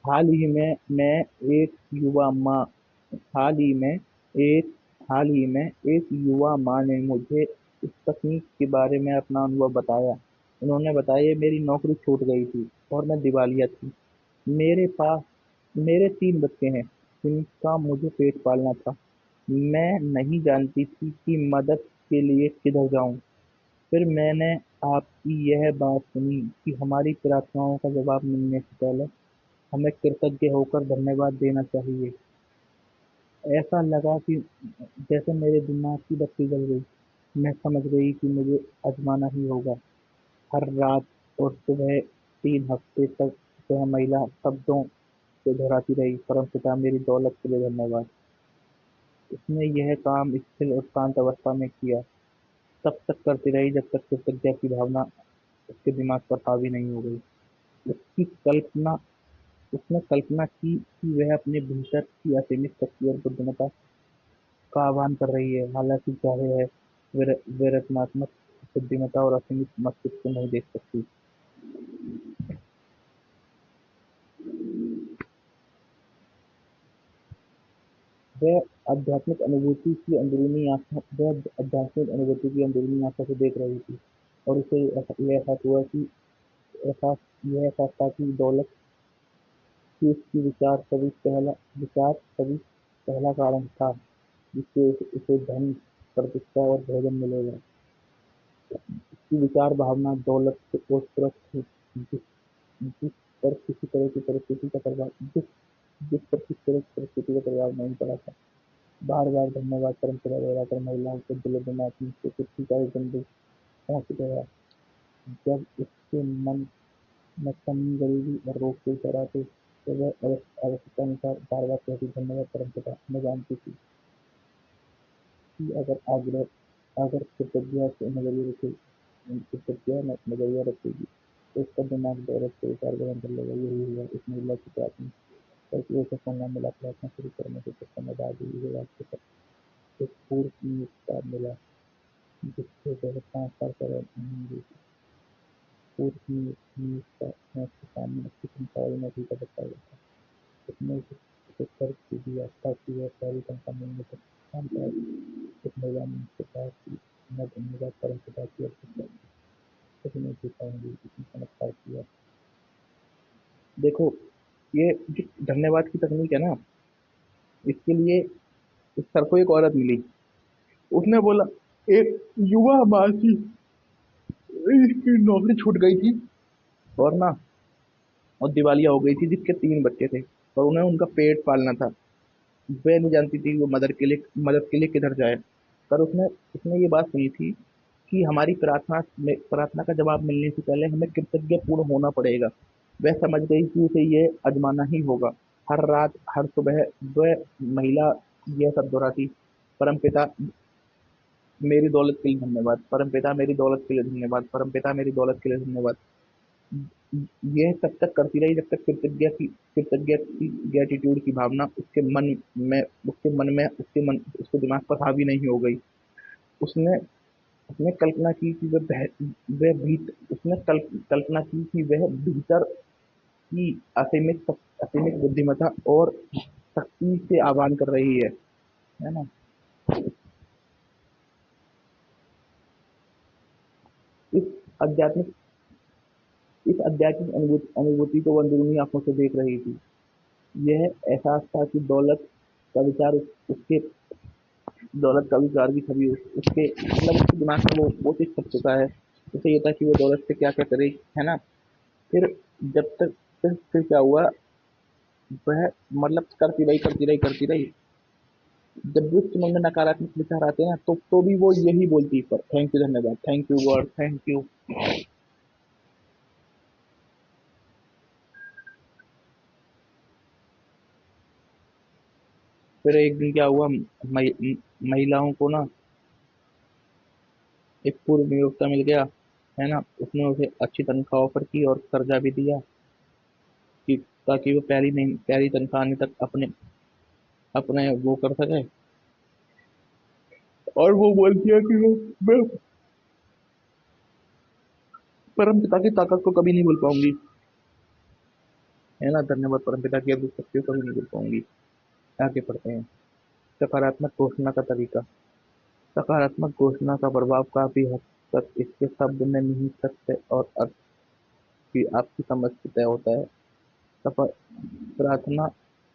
हाल ही में मैं एक युवा माँ हाल ही में एक हाल ही में एक युवा माँ ने मुझे इस तकनीक के बारे में अपना अनुभव बताया। उन्होंने बताया मेरी नौकरी छूट गई थी और मैं दिवालिया थी। मेरे पास मेरे 3 बच्चे हैं जिनका मुझे पेट पालना था। मैं नहीं जानती थी कि मदद के लिए किधर जाऊँ। फिर मैंने आपकी यह बात सुनी कि हमारी प्रार्थनाओं का जवाब मिलने से पहले हमें कृतज्ञ होकर धन्यवाद देना चाहिए। ऐसा लगा कि जैसे मेरे दिमाग की बत्ती जल गई। मैं समझ गई कि मुझे आज़माना ही होगा। हर रात और सुबह 3 हफ्ते तक वह महिला शब्दों से दोहराती रही, परमपिता मेरी दौलत के लिए धन्यवाद। उसने यह काम स्थिर और शांत अवस्था में किया, तब तक करती रही जब तक कृतज्ञता की भावना उसके दिमाग पर हावी नहीं हो गई। उसकी कल्पना उसने कल्पना की कि वह अपने भीतर की असीमित शक्ति और बुद्धिमत्ता का आह्वान कर रही है, हालांकि जाहिर है वे रचनात्मक बुद्धिमत्ता और असीमित मस्तिष्क को नहीं देख सकती। वह आध्यात्मिक अनुभूति की अंदरूनी आंखों से देख रही थी और उसे यह एहसास एहसास था कि दौलत की उसकी विचार सभी पहला कारण था जिससे उसे धन, प्रतिष्ठा और भोजन मिलेगा। उसकी विचार भावना दौलत से ओतप्रोत थी, जिस जिस पर किसी तरह की परिस्थिति का प्रभाव जिस जिस पर किसी तरह की परिस्थिति का प्रभाव नहीं पड़ा था। बार बार धन्यवाद परंपरा दोहराकर महिलाओं के दिलो दिमाग में से कुर्सी का एक बिंदु पहुंच गया। जब उसके मन में कमी, गरीबी और रोग के विचार आते तो वह आवश्यकतानुसार बार बार कहती, धन्यवाद परंपरा। मैं जानती थी कि अगर कृतज्ञता से नजरिया रखेगी तो उसका दिमाग दौलत के विचार ग्रहण कर लेगा। यही हुआ इस महिला की प्रार्थना। करके उसे फोन न मिला, प्रार्थना शुरू करने के चक्कर में दादी हुए रास्ते पर एक पूर्व नियुक्त मिला जिससे वह 5 साल पहले नहीं हुई थी। पूर्व नियुक्त ने उसके सामने अच्छी सरकारी नौकरी का बताया था। उसने उसे कर्ज भी दिया ताकि वह पहली तनख्वाह मिलने तक काम पाए। उस महिला ने मुझसे कहा कि मैं धन्यवाद परमपिता की आवश्यकता कभी नहीं दे पाऊंगी, इसने चमत्कार किया। देखो, ये जो धन्यवाद की तकनीक है ना, इसके लिए इस सर को एक औरत मिली। उसने बोला, एक युवा माँ थी, इसकी नौकरी छूट गई थी और ना और दिवालिया हो गई थी, जिसके 3 बच्चे थे और उन्हें उनका पेट पालना था। वह नहीं जानती थी कि वो मदद के लिए किधर जाए। पर उसने उसने ये बात सुनी थी कि हमारी प्रार्थना का जवाब मिलने से पहले हमें कृतज्ञपूर्ण होना पड़ेगा। वह समझ गई कि उसे ये आजमाना ही होगा। हर रात, हर सुबह वह महिला यह सब दोहराती, परमपिता मेरी दौलत के लिए धन्यवाद, परमपिता मेरी दौलत के लिए धन्यवाद, परमपिता मेरी दौलत के लिए धन्यवाद। यह तब तक करती रही जब तक कृतज्ञ की ग्रेटिट्यूड की भावना उसके दिमाग पर हावी नहीं हो गई। उसने उसने कल्पना की कि कल्पना की कि वह भीतर की असीमित बुद्धिमत्ता और शक्ति से आह्वान कर रही है ना। इस आध्यात्मिक इस आध्यात्मिक अनुभूति को वो अंदरूनी आंखों से देख रही थी। यह एहसास था कि का विचार उसके दौलत का विचार भी कभी उसके उसके दिमाग में वो चीज छप चुका है। उसे ये था कि वो दौलत से क्या क्या करे, है ना। फिर जब तक फिर क्या हुआ, वह मतलब करती रही। जब भी उसके मन में नकारात्मक विचार आते हैं ना, तो भी वो यही बोलती है, पर थैंक यू, धन्यवाद, thank you God, thank you. फिर एक दिन क्या हुआ, महिलाओं को ना एक पूर्व नियोक्ता मिल गया, है ना। उसने उसे अच्छी तनख्वाह ऑफर की और कर्जा भी दिया कि ताकि वो पहली तनख्वाह आने तक अपने अपने वो कर सके। और वो बोलती है कि मैं परम पिता की ताकत को कभी नहीं भूल पाऊंगी। है ना। धन्यवाद परमपिता की अद्भुत शक्तियों कभी नहीं भूल पाऊंगी। आगे पढ़ते हैं। सकारात्मक घोषणा का तरीका। सकारात्मक घोषणा का प्रभाव काफी हद तक इसके शब्द में निहित सत्य और अर्थ की आपकी समझ से तय होता है। प्रार्थना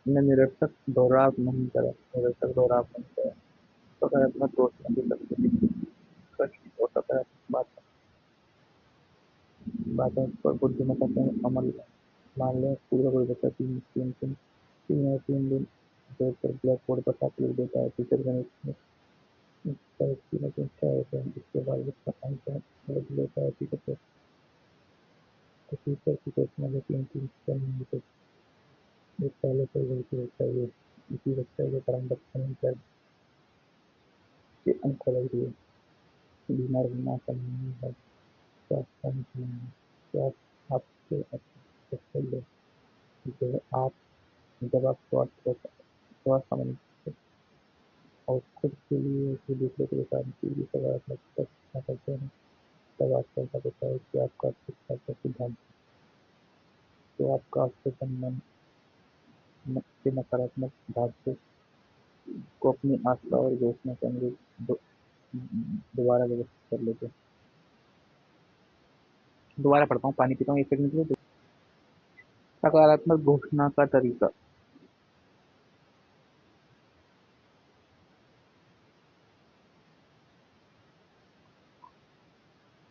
में निरर्थक दोहराव नहीं करें। निरर्थक दोहराव नहीं करें। सकारात्मक घोषणा की सबसे स्पष्ट और सकारात्मक बातों पर बुद्धिमत्तापूर्ण अमल। मान लें स्कूल का कोई बच्चा तीन या 3 दिन जोर कर ब्लैक बोर्ड पर साथ लिख देता है। टीचर गणित में इसका तीनों दिन क्या होता है, इसके बाद बच्चा अंक लिख लेता है। टीचर को तो टीचर की घोषणा में 3 3 नहीं होते। ये पहले से ही गलती होता है। ये इसी बच्चे के कारण बच्चे ने क्या के अंक बदल दिए। बीमार होना संभव है। स्वास्थ्य का नुकसान है। स्वास्थ्य आपके अच्छे लो जो आप जब आप स्वास्थ्य समझते और खुद के लिए कि दूसरे के साथ की सकारात्मक रचना करते हैं, तब आपको ऐसा होता है कि आपका शिक्षा का सिद्धांत तो आपका आपसे संबंध के नकारात्मक भाग को अपनी आस्था और घोषणा के अनुरूप दोबारा व्यवस्थित कर लेते हैं। दोबारा पढ़ता हूँ, पानी पीता हूँ 1 सेकंड के लिए। सकारात्मक घोषणा का तरीका।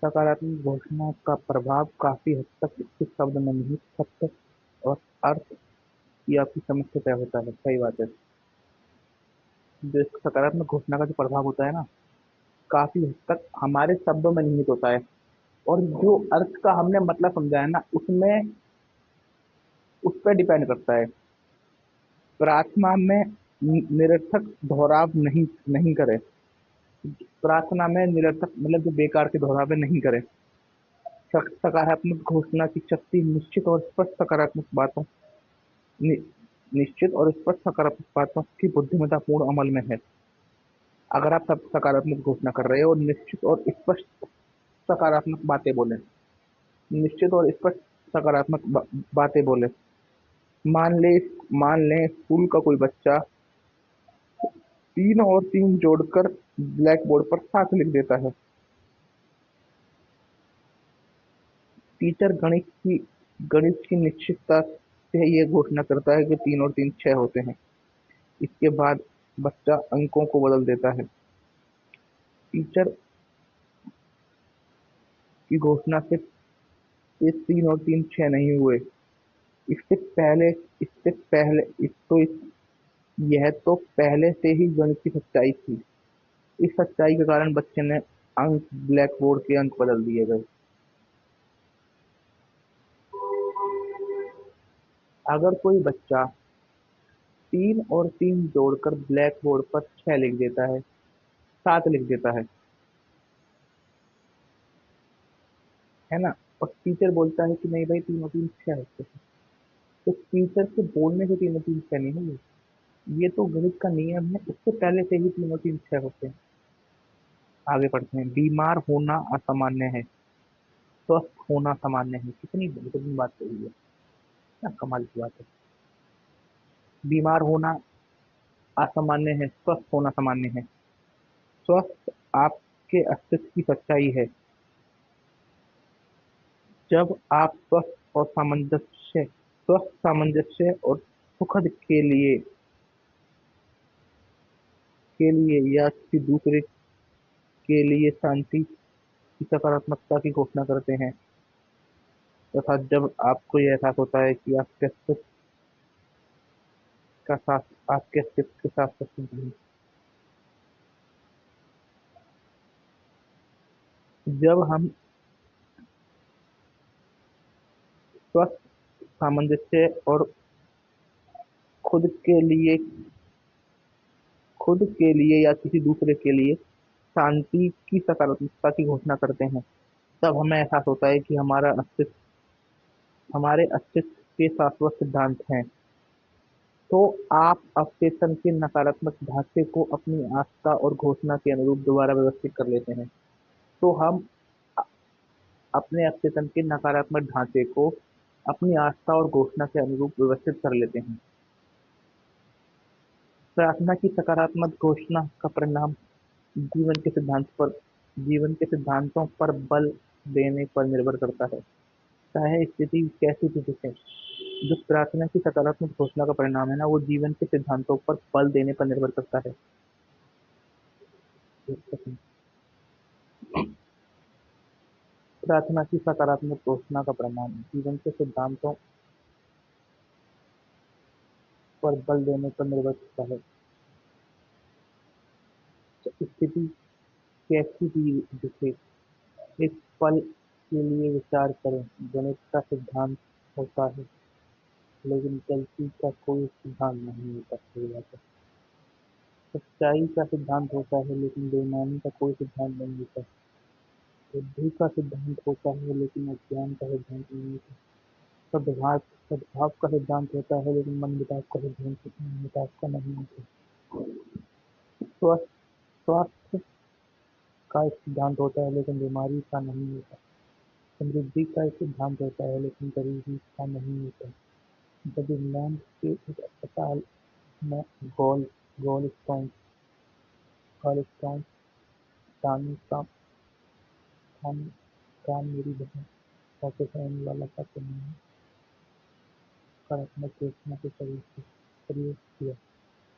सकारात्मक घोषणा का प्रभाव काफी हद तक इसके शब्द में निहित सत्य और अर्थ की आपकी समझ से तय होता है। सही बात है। जो इस सकारात्मक घोषणा का जो प्रभाव होता है ना, काफी हद तक हमारे शब्दों में निहित होता है। और जो अर्थ का हमने मतलब समझा है ना, उसमें उस पर डिपेंड करता है। प्रार्थना में निरर्थक दोहराव नहीं नहीं करे। प्रार्थना में निरर्थक मतलब जो बेकार के दोहरावे नहीं करे। सकारात्मक घोषणा की शक्ति निश्चित और स्पष्ट सकारात्मक बातों नि, निश्चित और स्पष्ट सकारात्मक बातों की बुद्धिमत्तापूर्ण अमल में है। अगर आप सब सकारात्मक घोषणा कर रहे हो और निश्चित और स्पष्ट सकारात्मक बातें बोले, निश्चित और स्पष्ट सकारात्मक बातें बोले। मान ले मान लें स्कूल का कोई बच्चा 3 और 3 जोड़कर ब्लैक बोर्ड पर 7 लिख देता है। टीचर गणित की निश्चितता से ये घोषणा करता है कि 3 और 3 6 होते हैं। इसके बाद बच्चा अंकों को बदल देता है। टीचर की घोषणा से ये 3 और 3 6 नहीं हुए। इससे पहले यह तो पहले से ही गणित की सच्चाई थी। इस सच्चाई के कारण बच्चे ने अंक ब्लैक बोर्ड के अंक बदल दिए गए। अगर कोई बच्चा 3 और 3 जोड़कर ब्लैक बोर्ड पर 6 लिख देता है, 7 लिख देता है ना, और टीचर बोलता है कि नहीं भाई 3 और 3 6 होते हैं, तो टीचर के बोलने से 3 और 3 6 नहीं हुए। ये तो गणित का नियम है, उससे पहले से ही 3 और 3 6 होते हैं। आगे पढ़ते हैं। बीमार होना असामान्य है, स्वस्थ होना सामान्य है। कितनी बेहतरीन बात कही है, क्या कमाल की बात है। बीमार होना असामान्य है, स्वस्थ होना सामान्य है। स्वस्थ आपके अस्तित्व की सच्चाई है। जब आप स्वस्थ सामंजस्य और सुखद के लिए या किसी दूसरे के लिए शांति की सकारात्मकता की घोषणा करते हैं, तथा जब आपको यह एहसास होता है कि आपके अस्तित्व के साथ सब कुछ नहीं। जब हम स्वस्थ सामंजस्य और खुद के लिए खुद के लिए या किसी दूसरे के लिए शांति की सकारात्मकता की घोषणा करते हैं, तब हमें एहसास होता है कि हमारे अस्तित्व के शाश्वत सिद्धांत हैं। तो आप अवचेतन के नकारात्मक ढांचे को अपनी आस्था और घोषणा के अनुरूप दोबारा व्यवस्थित कर लेते हैं। तो हम अपने अवचेतन के नकारात्मक ढांचे को अपनी आस्था और घोषणा के अनुरूप व्यवस्थित कर लेते हैं। प्रार्थना की सकारात्मक घोषणा का परिणाम जीवन के सिद्धांत पर जीवन के सिद्धांतों पर बल देने पर निर्भर करता है, चाहे स्थिति कैसी भी दिखे। जो प्रार्थना की सकारात्मक घोषणा का परिणाम है ना, वो जीवन के सिद्धांतों पर बल देने पर निर्भर करता है। प्रार्थना की सकारात्मक घोषणा का परिणाम जीवन के सिद्धांतों पर बल देने पर निर्भर करता है। स्थिति कैसी भी दिखे, एक पल के लिए विचार करें। गणित का सिद्धांत होता है, लेकिन गलती का कोई सिद्धांत नहीं होता। सही बात है। सच्चाई का सिद्धांत होता है, लेकिन बेईमानी का कोई सिद्धांत नहीं होता। बुद्धि का सिद्धांत होता है, लेकिन अज्ञान का सिद्धांत नहीं होता। सद्भाव सद्भाव का सिद्धांत होता है, लेकिन मनमुटाव का सिद्धांत मनमुटाव का नहीं होता। स्वस्थ स्वास्थ्य का एक सिद्धांत होता है, लेकिन बीमारी का नहीं होता। समृद्धि का एक सिद्धांत होता है, लेकिन गरीबी का नहीं होता। जब इंग्लैंड के एक अस्पताल में गॉल स्टोन दानी का काम काम मेरी बहन ऑफिसर होने वाला था, तो मैंने सकारात्मक घोषणा के प्रयोग किया।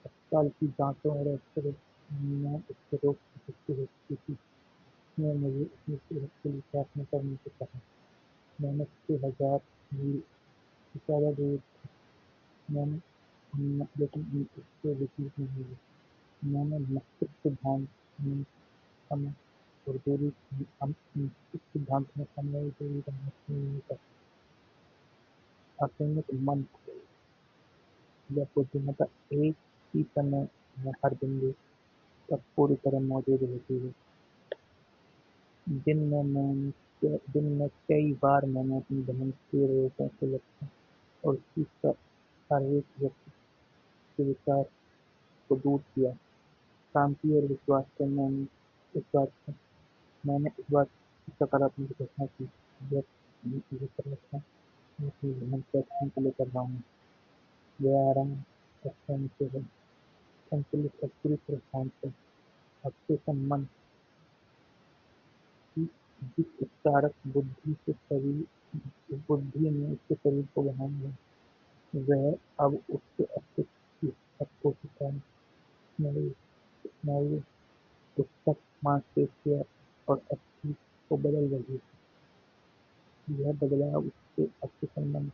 अस्पताल की जांचों और एक्सरे में इससे रोग की पुष्टि हो चुकी थी। उसने मुझे अपनी सेहत के लिए प्रार्थना करने को कहा। मैंने 6,000 मील से ज़्यादा दूर मैंने लेकिन इससे विचलित नहीं हुई। मैंने मस्तिष्क सिद्धांत में समय और दूरी मस्तिष्क सिद्धांत में समय और दूरी का महत्व नहीं होता। असीमित मन या बुद्धिमत्ता एक ही समय में हर बिंदु पर पूरी तरह मौजूद होती है। दिन में कई बार मैंने अपनी बहन के रोगों के लक्षण और उसकी शारीरिक व्यक्ति के विचार को दूर किया। शांति और विश्वास से मैंने इस बात की सकारात्मक घोषणा की। यह प्रयत्न मैं अपनी बहन के अच्छे के लिए कर रहा हूँ। वह आराम और चैन से है, संतुलित और पूरी तरह शांत है। अवचेतन मन की जिस उपचारक बुद्धि ने उसके शरीर को बनाया है, वह अब उसके अस्तित्व की हर कोशिकाएं, स्नायु स्नायु ऊतक, मांसपेशियां और अस्थि को बदल रही है। यह बदलाव उसके अवचेतन मन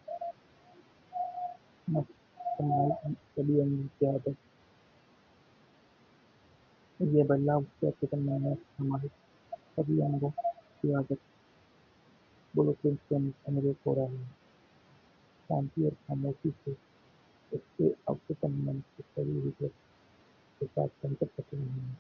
में समाये सभी अंगों की आदत ये बदलाव उसके अवचेतन मन में समाये सभी अंगों की आदत ब्लूप्रिंट के अनुरूप हो रहा है। शांति और खामोशी से उसके अवचेतन मन के सभी विकल्प के साथ संकट कर रहे हैं।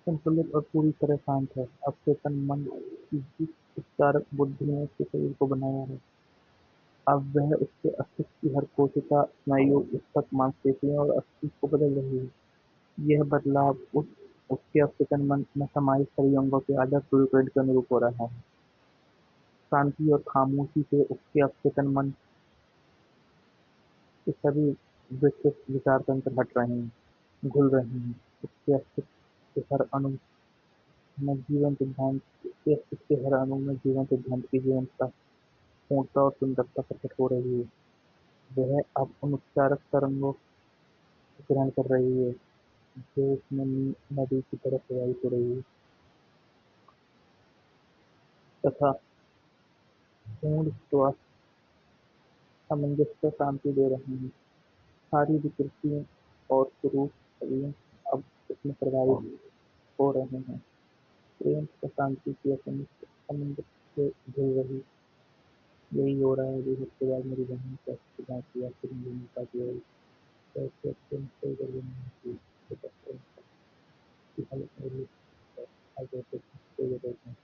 संतुलित और पूरी तरह शांत है। अवचेतन मन की जिस उपचारक बुद्धि ने उसके शरीर को बनाया है, अब वह उसके अस्तित्व की हर कोशिका, स्नायु, ऊतक, मांसपेशियों और अस्थि को बदल रही है। यह बदलाव उसके अवचेतन मन में समाहित सभी अंगों के आदर्श ब्लूप्रिंट के अनुरूप हो रहा है। शांति और खामोशी से उसके अवचेतन मन के सभी विकृत विचार तंत्र हट रहे हैं, घुल रहे हैं। उसके अस्तित्व के हर अणु उसके अस्तित्व के हर अणु में जीवन सिद्धांत की जीवंतता, पूर्णता और सुंदरता प्रकट हो रही है। वह अब उन उपचारक तरंगों को ग्रहण कर रही है, जो उसमें नदी की तरह प्रवाहित हो रही है, तथा पूर्ण स्वास्थ्य, सामंजस्य, शांति दे रहे हैं। सारी विकृतियाँ और कुरूप छवियाँ अब उसमें प्रभावित हो रहे हैं। प्रेम तथा शांति की समुद्र से घिर रही। यही हो रहा है जो सबके बाद मेरी बहन को अच्छी बात या फिर मिलने का जो है, कैसे अच्छे से इधर भी नहीं होती, तो करते हैं। की हालत में रिलीज हाइड्रेटेड सोए रहते हैं।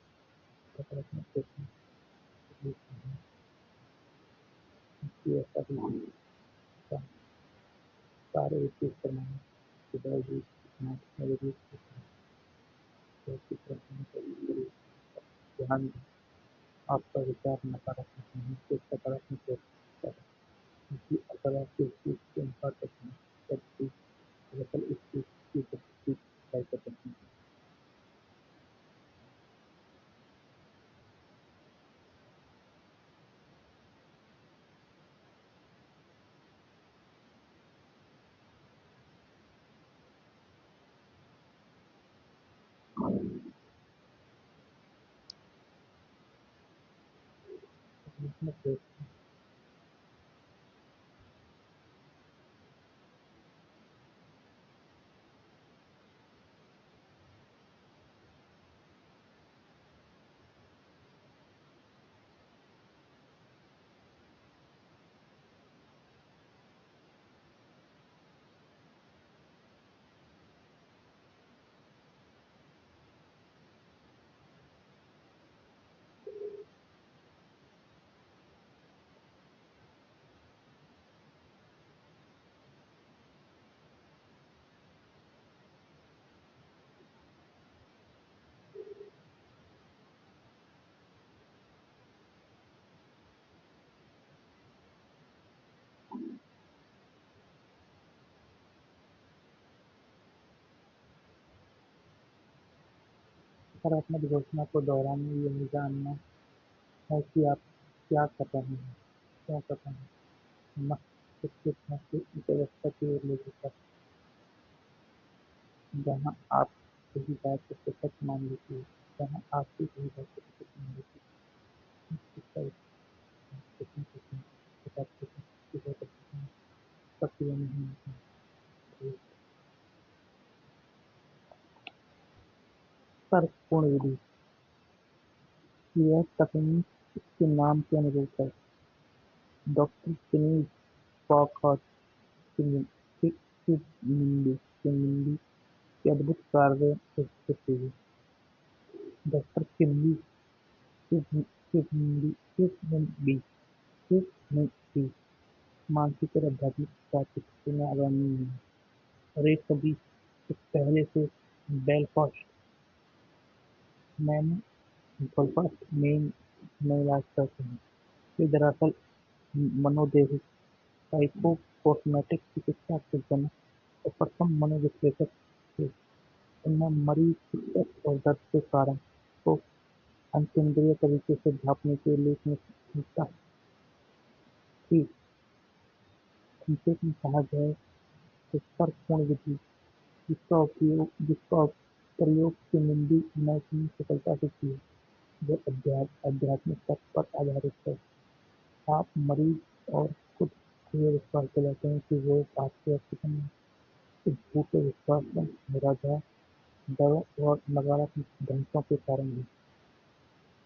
सकारात्मक सोचना रिलीज की ऐसा भी सारे विशेष परमाणु के बावजूद इतना रिलीज की तरफ नहीं करें। ध्यान दें, आपका विचार नकारात्मक नहीं तो सकारात्मक हो सकता है, क्योंकि अगर आप किस चीज से इनकार करते हैं तब भी दरअसल इस चीज की प्रकृति तय कर सकते हैं। सकारात्मक सोच सकारात्मक घोषणा को दोहराना यह जानना है कि आप क्या कर रहे हैं, क्यों कर रहे हैं। मस्तिष्क की इस अवस्था की ओर ले जाता है जहाँ आप सही बात को सच मान लेते हैं, जहाँ आपकी सही बात को सच मान लेते हैं। मस्तिष्क का विश्लेषण करते हैं, विचार करते हैं, विचार करते हैं, सक्रिय नहीं होते हैं। तर्कपूर्ण विधि, यह तकनीक इसके नाम के अनुरूप है। डॉक्टर फिनिक्स फॉकहार्ट सिमबी के अद्भुत कार्य से होती है। डॉक्टर सिमबी मानसिक और आध्यात्मिक चिकित्सा में अग्रणी हैं और एक सदी से पहले से बेलफास्ट मैन मेन में इलाज करते हैं। ये दरअसल मनोदैहिक साइकोसोमैटिक चिकित्सा के जनक और प्रथम मनोविश्लेषक थे। उन्हें मरीज की कष्ट और दर्द के कारण को अतीन्द्रिय तरीके से भांपने के लिए एक क्षमता थी। संक्षेप में कहा जाए तो तर्कपूर्ण विधि जिसका प्रयोग सिमबी ने इतनी सफलता से किया, वो आध्यात्मिक तत्व पर आधारित है। आप मरीज और खुद को ये विश्वास दिलाते हैं कि रोग आपके अस्तित्व में इस झूठे विश्वास में निराधार डर और नकारात्मक ढांचों के कारण है।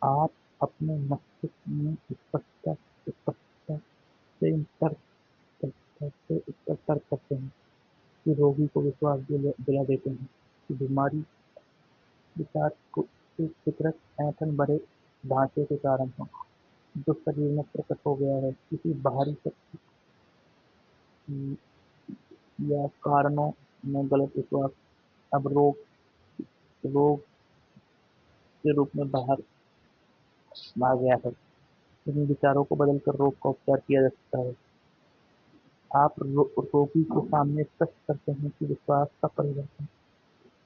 आप अपने मस्तिष्क में स्पष्टता से इस पर तर्क करते हैं कि रोगी को विश्वास दिला देते हैं कि बीमारी विचार की फितरत ऐंठन भरे ढांचे के कारण है, जो शरीर में प्रकट हो गया है किसी बाहरी शक्ति या कारणों में गलत विश्वास अब रोग के रूप में बाहर आ गया है। इन विचारों को बदलकर रोग का उपचार किया जा सकता है। आप रोगी के सामने स्पष्ट करते हैं कि विश्वास का परिवर्तन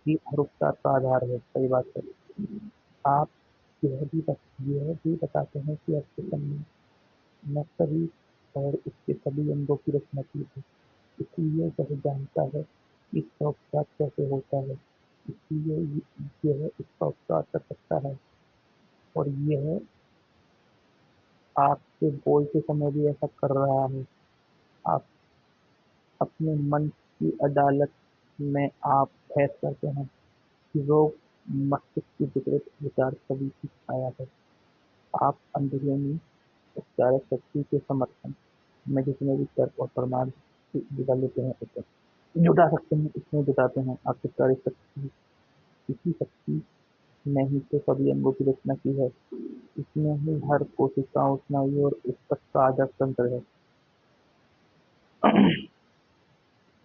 ही हर उपचार का आधार है। सही बात है। आप यह भी बताते हैं कि अस्तित्व में शरीर और उसके सभी अंगों की रचना की है, इसलिए वह जानता है कि इसका उपचार कैसे होता है, इसलिए यह इसका उपचार कर सकता है। और यह आपसे बोलते समय भी ऐसा कर रहा है। आप अपने मन की अदालत में आप बहस करते हैं कि रोग मस्तिष्क की विकृत विचार सभी की छाया है। आप अंदरूनी उपचारक शक्ति के समर्थन में जितने भी तर्क और प्रमाण जुटा लेते हैं उसे जुटा सकते हैं, इसमें जुटाते हैं। आखिरकार इस शक्ति इसी शक्ति ने ही तो सभी अंगों की रचना की है। इसमें ही हर कोशिका, स्नायु और ऊतक का आधार तंत्र है।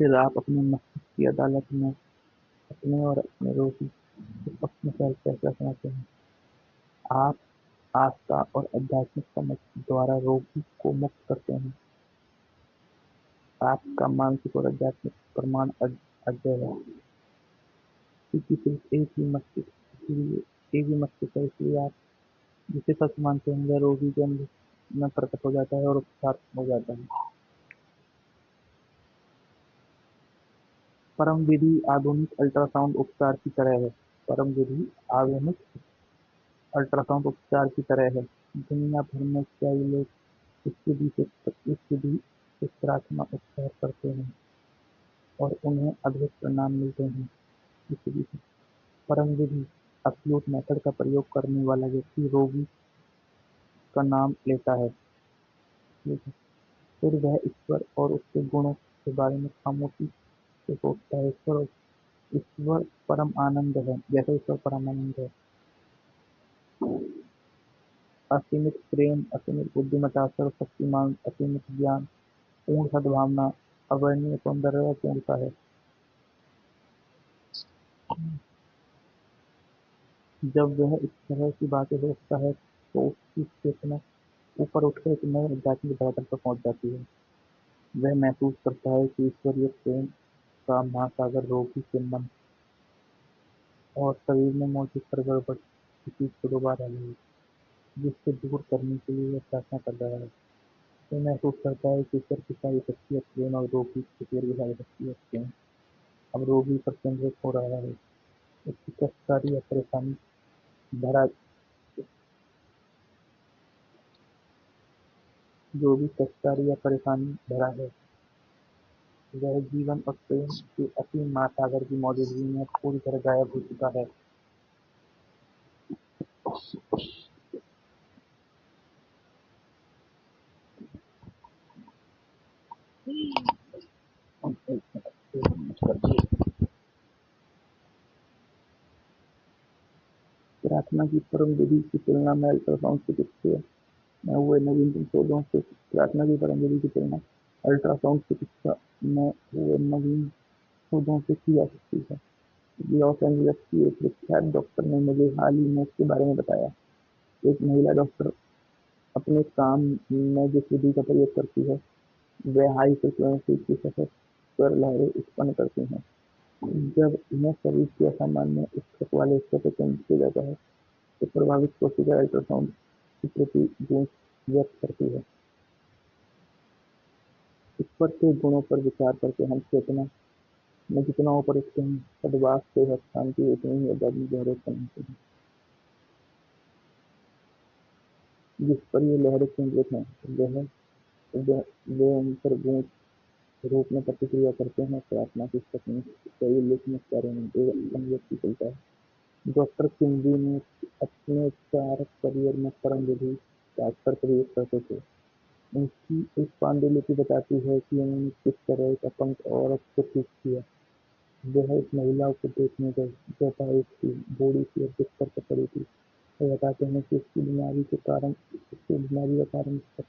फिर आप अपने मस्तिष्क की अदालत में अपने और अपने रोगी के पक्ष में फैसला सुनाते हैं। आप आस्था और आध्यात्मिक समझ द्वारा रोगी को मुक्त करते हैं। आपका मानसिक और आध्यात्मिक प्रमाण अजय है, क्योंकि सिर्फ एक ही मस्तिष्क है, इसलिए आप जिसे सच मानते हैं वह रोगी के अंदर में प्रकट हो जाता है और उपचार हो जाता है। परम विधि आधुनिक अल्ट्रासाउंड उपचार की तरह है। परम विधि आधुनिक अल्ट्रासाउंड उपचार की तरह है। दुनिया भर में कई लोग इस विधि से प्रार्थना उपचार करते हैं और उन्हें अद्भुत परिणाम मिलते हैं। इस विधि से परम विधि अब्सोल्यूट मेथड का प्रयोग करने वाला व्यक्ति रोगी का नाम लेता है। ठीक है। फिर वह ईश्वर और उसके गुणों के बारे में खामोशी से सोचता है। ईश्वर परम आनंद है, जैसे ईश्वर परम आनंद है। असीमित प्रेम, असीमित बुद्धिमत्ता, सर्वशक्तिमान, असीमित ज्ञान, पूर्ण सद्भावना, अवर्णनीय सौंदर्य और पूर्णता है। जब वह इस तरह की बातें सोचता है तो उसकी चेतना ऊपर उठकर एक नए आध्यात्मिक धरातल पर पहुंच जाती है। वह महसूस करता है कि ईश्वरीय प्रेम का महासागर रोगी के मन और शरीर में मौजूद हर गड़बड़ की चीज को दोबारा है, जिससे दूर करने के लिए वह प्रार्थना कर रहा है। वह महसूस करता है कि ईश्वर की सारी शक्ति और प्रेम अब रोगी ईश्वर की सारी शक्ति और प्रेम अब रोगी पर केंद्रित हो रहा है। उसकी कष्टकारी या परेशानी भरा जो भी कष्टकारी या परेशानी भरा है, वह जीवन और प्रेम के असीम महासागर की मौजूदगी में पूरी तरह गायब हो चुका है। प्रार्थना की परम विधि की तुलना में अल्ट्रासाउंड चिकित्सा में हुए नवीनतम शोधों से प्रार्थना की परम विधि की तुलना अल्ट्रासाउंड चिकित्सा में हुए नवीन शोधों से की जा सकती है। लॉस एंजलिस की एक विख्यात डॉक्टर ने मुझे हाल ही में इसके बारे में बताया। एक महिला डॉक्टर अपने काम में जिस विधि का प्रयोग करती है, वह हाई फ्रिक्वेंसी की सतत स्वर लहरें उत्पन्न करती हैं। जब इन्हें शरीर के असामान्य ऊतक वाले हिस्से पर केंद्रित किया जाता है, तो प्रभावित कोशिका अल्ट्रासाउंड की प्रति गूंज व्यक्त करती है। ईश्वर के गुणों पर विचार करके हम चेतना में जितना ऊपर उठते हैं, सद्भाव, सेहत, शांति उतनी ही आध्यात्मिक गहराई पहुंचते हैं। जिस पर ये लहरें केंद्रित हैं, वे उन पर गूंज रूप में प्रतिक्रिया करते हैं। प्रार्थना की तकनीक कई लेखन कार्यों में एक उत्तम व्यक्ति चलता है। डॉक्टर किंजी ने अपने उपचारक करियर में परम विधि का अक्सर प्रयोग करते थे। उनकी एक पांडुलिपि बताती है कि उन्होंने किस तरह एक अपंग औरत को ठीक किया। वह एक महिला को देखने गए जो अपाहिज थी, बूढ़ी थी और बिस्तर पर पड़ी थी। वे बताते हैं कि उसकी बीमारी का कारण शक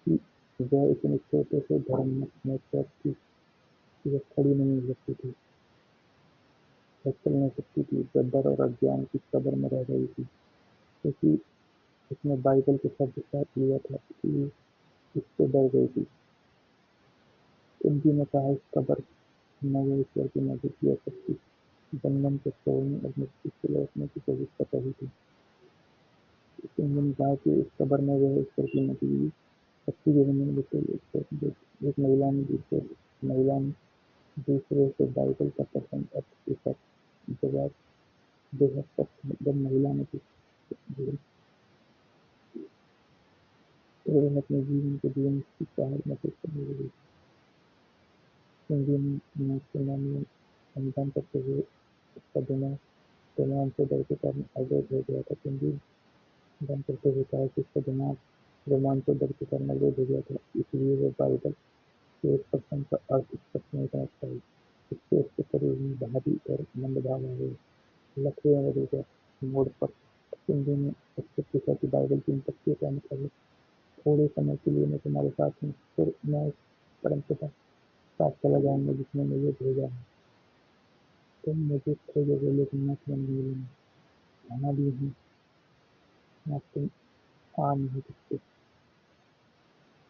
थी कि वह इतने छोटे से धर्म में थी कि वह खड़ी नहीं हो सकती थी, वह चल नहीं सकती थी। वह डर और अज्ञान की कब्र में रह गई थी, क्योंकि उसने बाइबल के शब्द साथ लिया था, इसलिए इससे डर गई थी। किंजी ने कहा, इस कब्र में वह ईश्वर की मौजूदगी और शक्ति बंधन को तोड़ने और मुक्ति से लौटने की कोशिश कर रही थी। किंजी ने कहा कि इस कब्र में वह ईश्वर की मौजूदगी शक्ति के बंधन को तोड़ एक महिला ने दूसरे से बाइबल का प्रसंग अर्थ के साथ जवाब बेहद स्पष्ट है। जब महिला ने पूछा तो वह अपने जीवन के लिए मुक्ति का हाल महसूस करने लगी। किंजी ने उसके मन में अनुमान करते हुए उसका दिमाग रोमांच से डर के कारण अवरोध हो गया था। किंजी दम करते हुए कहा कि उसका दिमाग रोमांच से डर के कारण अवरोध हो गया था, इसलिए वह बाइबल के एक प्रसंग का अर्थ स्पष्ट नहीं समझ पाई। इससे उसके शरीर में भारी और मंद भाव आ गई। लकड़ियों में देकर मोड़ पर सिंधु ने उससे पूछा कि बाइबल की इन तथ्यों का मतलब है। थोड़े समय के लिए मैं तुम्हारे साथ हूँ, फिर मैं उस परमपिता के साथ चला जाऊंगा जिसने मुझे भेजा है। तुम मुझे खोजोगे लेकिन मैं तुम्हें नहीं मिलूंगा। खाना भी हूँ, मैं तुम आ नहीं सकते।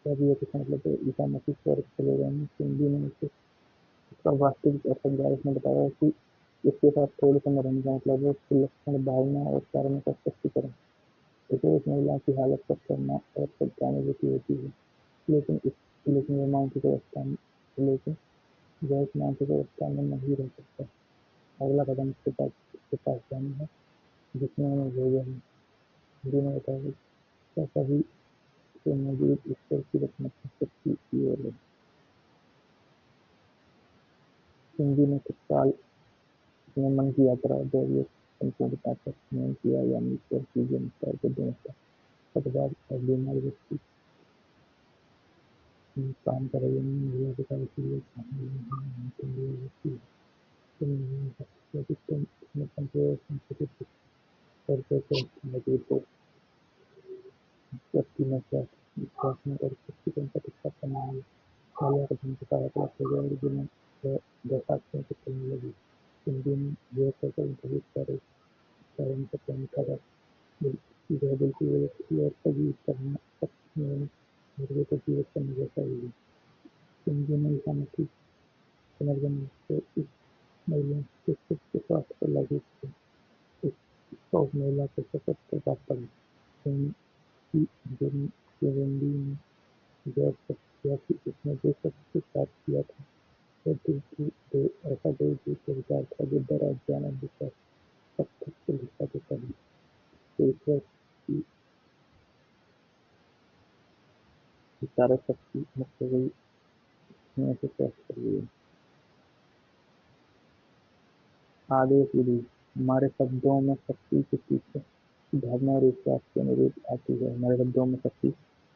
जब ये कुछ मतलब है ईसा मसीह स्वर्ग चले गए हैं। सिंधु ने उसे उसका वास्तविक अर्थ समझाया। उसने बताया कि इसके साथ थोड़े समय रहने का मतलब है उसके लक्षण, भावना और कारणों का स्पष्टीकरण। इसे एक महिला की हालत पर करना और सत्यानुभूति होती है। लेकिन इस लेकिन वह मानसिक अवस्था में लेकिन वह इस मानसिक अवस्था में नहीं रह सकता। अगला कदम उसके पास जाना है जिसने हमें भेजा है। हिंदी में बताया कि क्या सभी से मौजूद ईश्वर की रचनात्मक शक्ति की ओर है। हिंदी ने कुछ साल अपने मन की यात्रा जब ये संपूर्णता तक नहीं किया, यानी ईश्वर की जो निष्ठा को देता पतवार और बीमार व्यक्ति काम कर रही है महिला के साथ इसलिए व्यक्ति तुम नहीं कर सकते कि तुम अपने कंप्यूटर संस्कृति करके मौजूद हो। व्यक्ति में विश्वास में और शक्ति को प्रतिष्ठा करने वाले कालिया का धन का आंकड़ा हो गया और बिना दर्शाते से चलने लगी। हिंदी में यह कहकर इंटरव्यू कर उनका प्रेम का यह बिल्कुल व्यक्ति और सभी करना सच में मुर्गे को जीवित करने जैसा ही है। हिंदी में ईसा मसीह पुनर्जन्म से इस महिला के खुद के स्वास्थ्य पर लागू किया। इसका उस महिला को सशक्त प्रभाव पड़ा। जेरेमी ने गौर किया कि उसने जो शख्स के साथ किया था वह ऐसा दूर-दूर के विचार था जो डर, अज्ञान, अंधविश्वास, सब कुछ को दिखा देता है। तो ईश्वर की विचारक शक्ति मुक्त हो गई, उसने उसे स्वस्थ कर लिया। आदेश विधि हमारे शब्दों में शक्ति के पीछे की भावना और विश्वास के अनुरूप आती है। हमारे शब्दों में शक्ति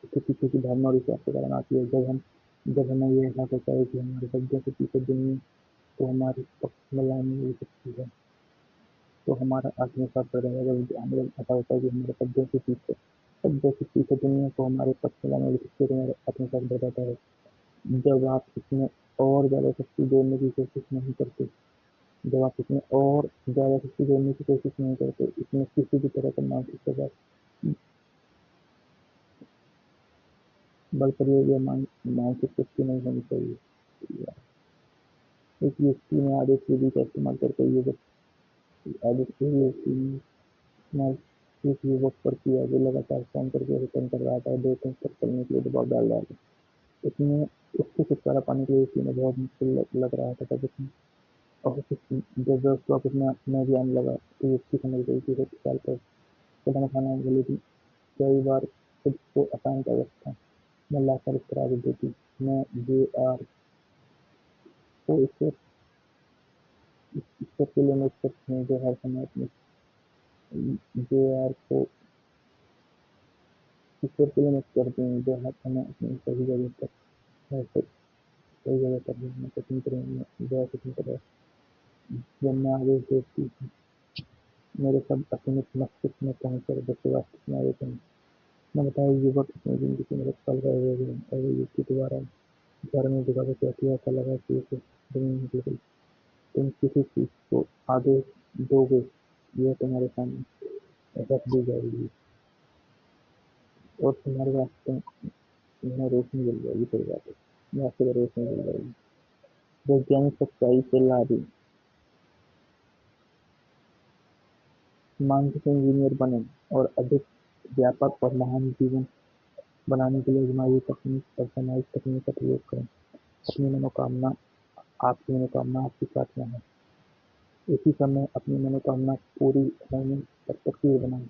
उसके पीछे की भावना और विश्वास के कारण आती है। जब हमें यह एहसास होता है कि हमारे शब्दों के पीछे दुनिया को हमारे पक्ष में लाने मिल सकती है, तो हमारा आत्मविश्वास बढ़ जाएगा। जब हमें ऐसा होता है कि हमारे शब्दों के पीछे दुनिया को हमारे पक्ष में लाने मिल सकती है, तो हमारा आत्मविश्वास बढ़ जाता है। जब आप इसमें और ज़्यादा शक्ति जोड़ने की कोशिश नहीं करते, जब आप इसमें और ज़्यादा शक्ति जोड़ने की कोशिश नहीं करते, इसमें किसी भी तरह का मानसिक प्रभाव, बल प्रयोग या मानसिक शक्ति नहीं होनी चाहिए। एक व्यक्ति ने आदेश विधि का इस्तेमाल करके आदेश व्यक्ति ने इस्तेमाल एक युवक पर किया जो लगातार फोन करके रिटर्न कर रहा था और 2-3 स्टेप चलने के लिए दबाव डाल रहा था। उसने उससे छुटकारा पाने के लिए व्यक्ति ने बहुत मुश्किल लग रहा था। तब उसने और जब वह उसको में भी आने लगा तो व्यक्ति समझ गई कि शक्तिशाल पर कदम उठाना है। लेकिन कई बार खुद को अशांत अवस्था में लाकर इस तरह देती। मैं जे आर को ईश्वर के लिए निष्पक्ष हूँ जो हर समय अपने जे आर को ईश्वर के लिए निष्पक्ष करती हूँ जो हर समय अपनी सही जगह पर है। सही जगह पर है। मैं पसंद करूँ जो पसंद कर जब मैं आदेश देती हूँ मेरे सब असीमित मस्तिष्क में पहुँचकर बच्चे वास्तविक में आगे हैं। मैं बताया युवक अपनी जिंदगी में पल रहे हुए और वो युक्ति दोबारा घर में दिखाकर कहती है ऐसा लगा कि उसे जमीन निकल गई। तुम किसी चीज को आदेश दोगे यह तुम्हारे सामने रख दी जाएगी और तुम्हारे रास्ते में रोशनी मिल जाएगी। कोई बात है रास्ते में रोशनी मिल जाएगी। वैज्ञानिक सच्चाई से लाभी मानसिक इंजीनियर बने और अधिक व्यापक और महान जीवन बनाने के लिए आजमाई तकनीक और सामाजिक तकनीक का प्रयोग करें। अपनी मनोकामना आपकी मनोकामना आपकी प्रार्थना है। इसी समय अपनी मनोकामना पूरी होने पर तस्वीर बनाएं।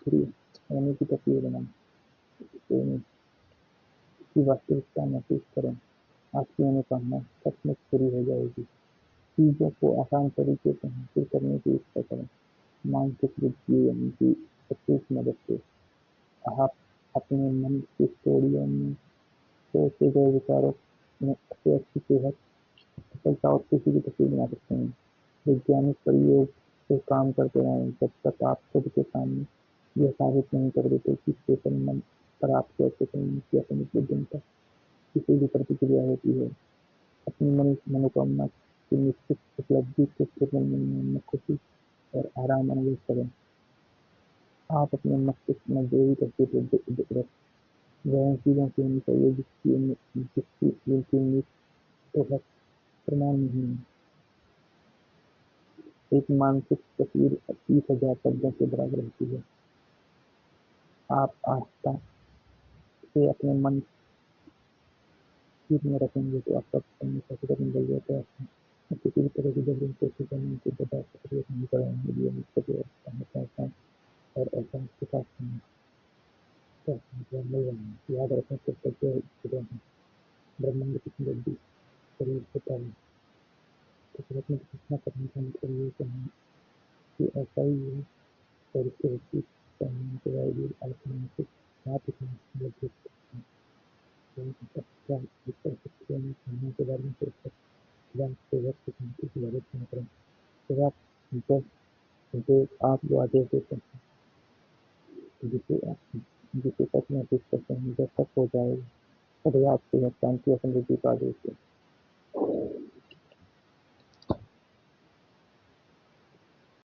पूरी होने की तस्वीर बनाएं। इसकी वास्तविकता महसूस करें। आपकी मनोकामना सचमुच पूरी हो जाएगी। चीजों को आसान तरीके से हासिल करने की इच्छा करें। मानसिक वृद्धि यानी कि सटीक मदद से आप अपने मन की स्टोरियों में सोचे गए विचारों में अच्छी सेहत, सफलता और खुशी की तस्वीर बना सकते हैं। वैज्ञानिक प्रयोग से काम करते रहें जब तक आप खुद के सामने यह साबित नहीं कर देते कि चेतन मन पर आपके अचेतन मन की अपनी बुद्धिमत्ता किसी भी प्रतिक्रिया होती है। अपनी मनोकामना की निश्चित उपलब्धि के केवल मन में खुशी और आराम अनुभव करें। आप अपने मस्तिष्क में जो भी करते वह चीज़ों की होनी चाहिए जिसकी बिल्कुल नीट तो है, प्रमाण नहीं है। एक मानसिक तस्वीर 30,000 शब्दों के बराबर होती है। आप आस्था से अपने मन स्थिर में रखेंगे तो आपका करने का फिक्र निकल जाता है। और किसी भी तरह की जबरन कोशिश करने के बजाय सक्रिय नहीं कराएंगे लिए मुझसे व्यवस्था में पहचान और एहसास के साथ मिल रहे हैं। याद रखें तब तक जो जुड़े हैं ब्रह्मांड कितनी जल्दी शरीर होता है। कुदरत में घोषणा करने का मतलब ये कहना कि ऐसा ही है और इसके विपरीत कहने के बावजूद अल्पमनसिक बात इतना लज्जित क्या उत्तर शक्तियों में कहने के बारे में सोचकर ज्ञान से व्यक्त शांति की आदत न करें। जब आप जो आप जो आदेश देते हैं जिसे सच महसूस करते हैं जब तक हो जाए तभी आपकी शांति और समृद्धि का आदेश है।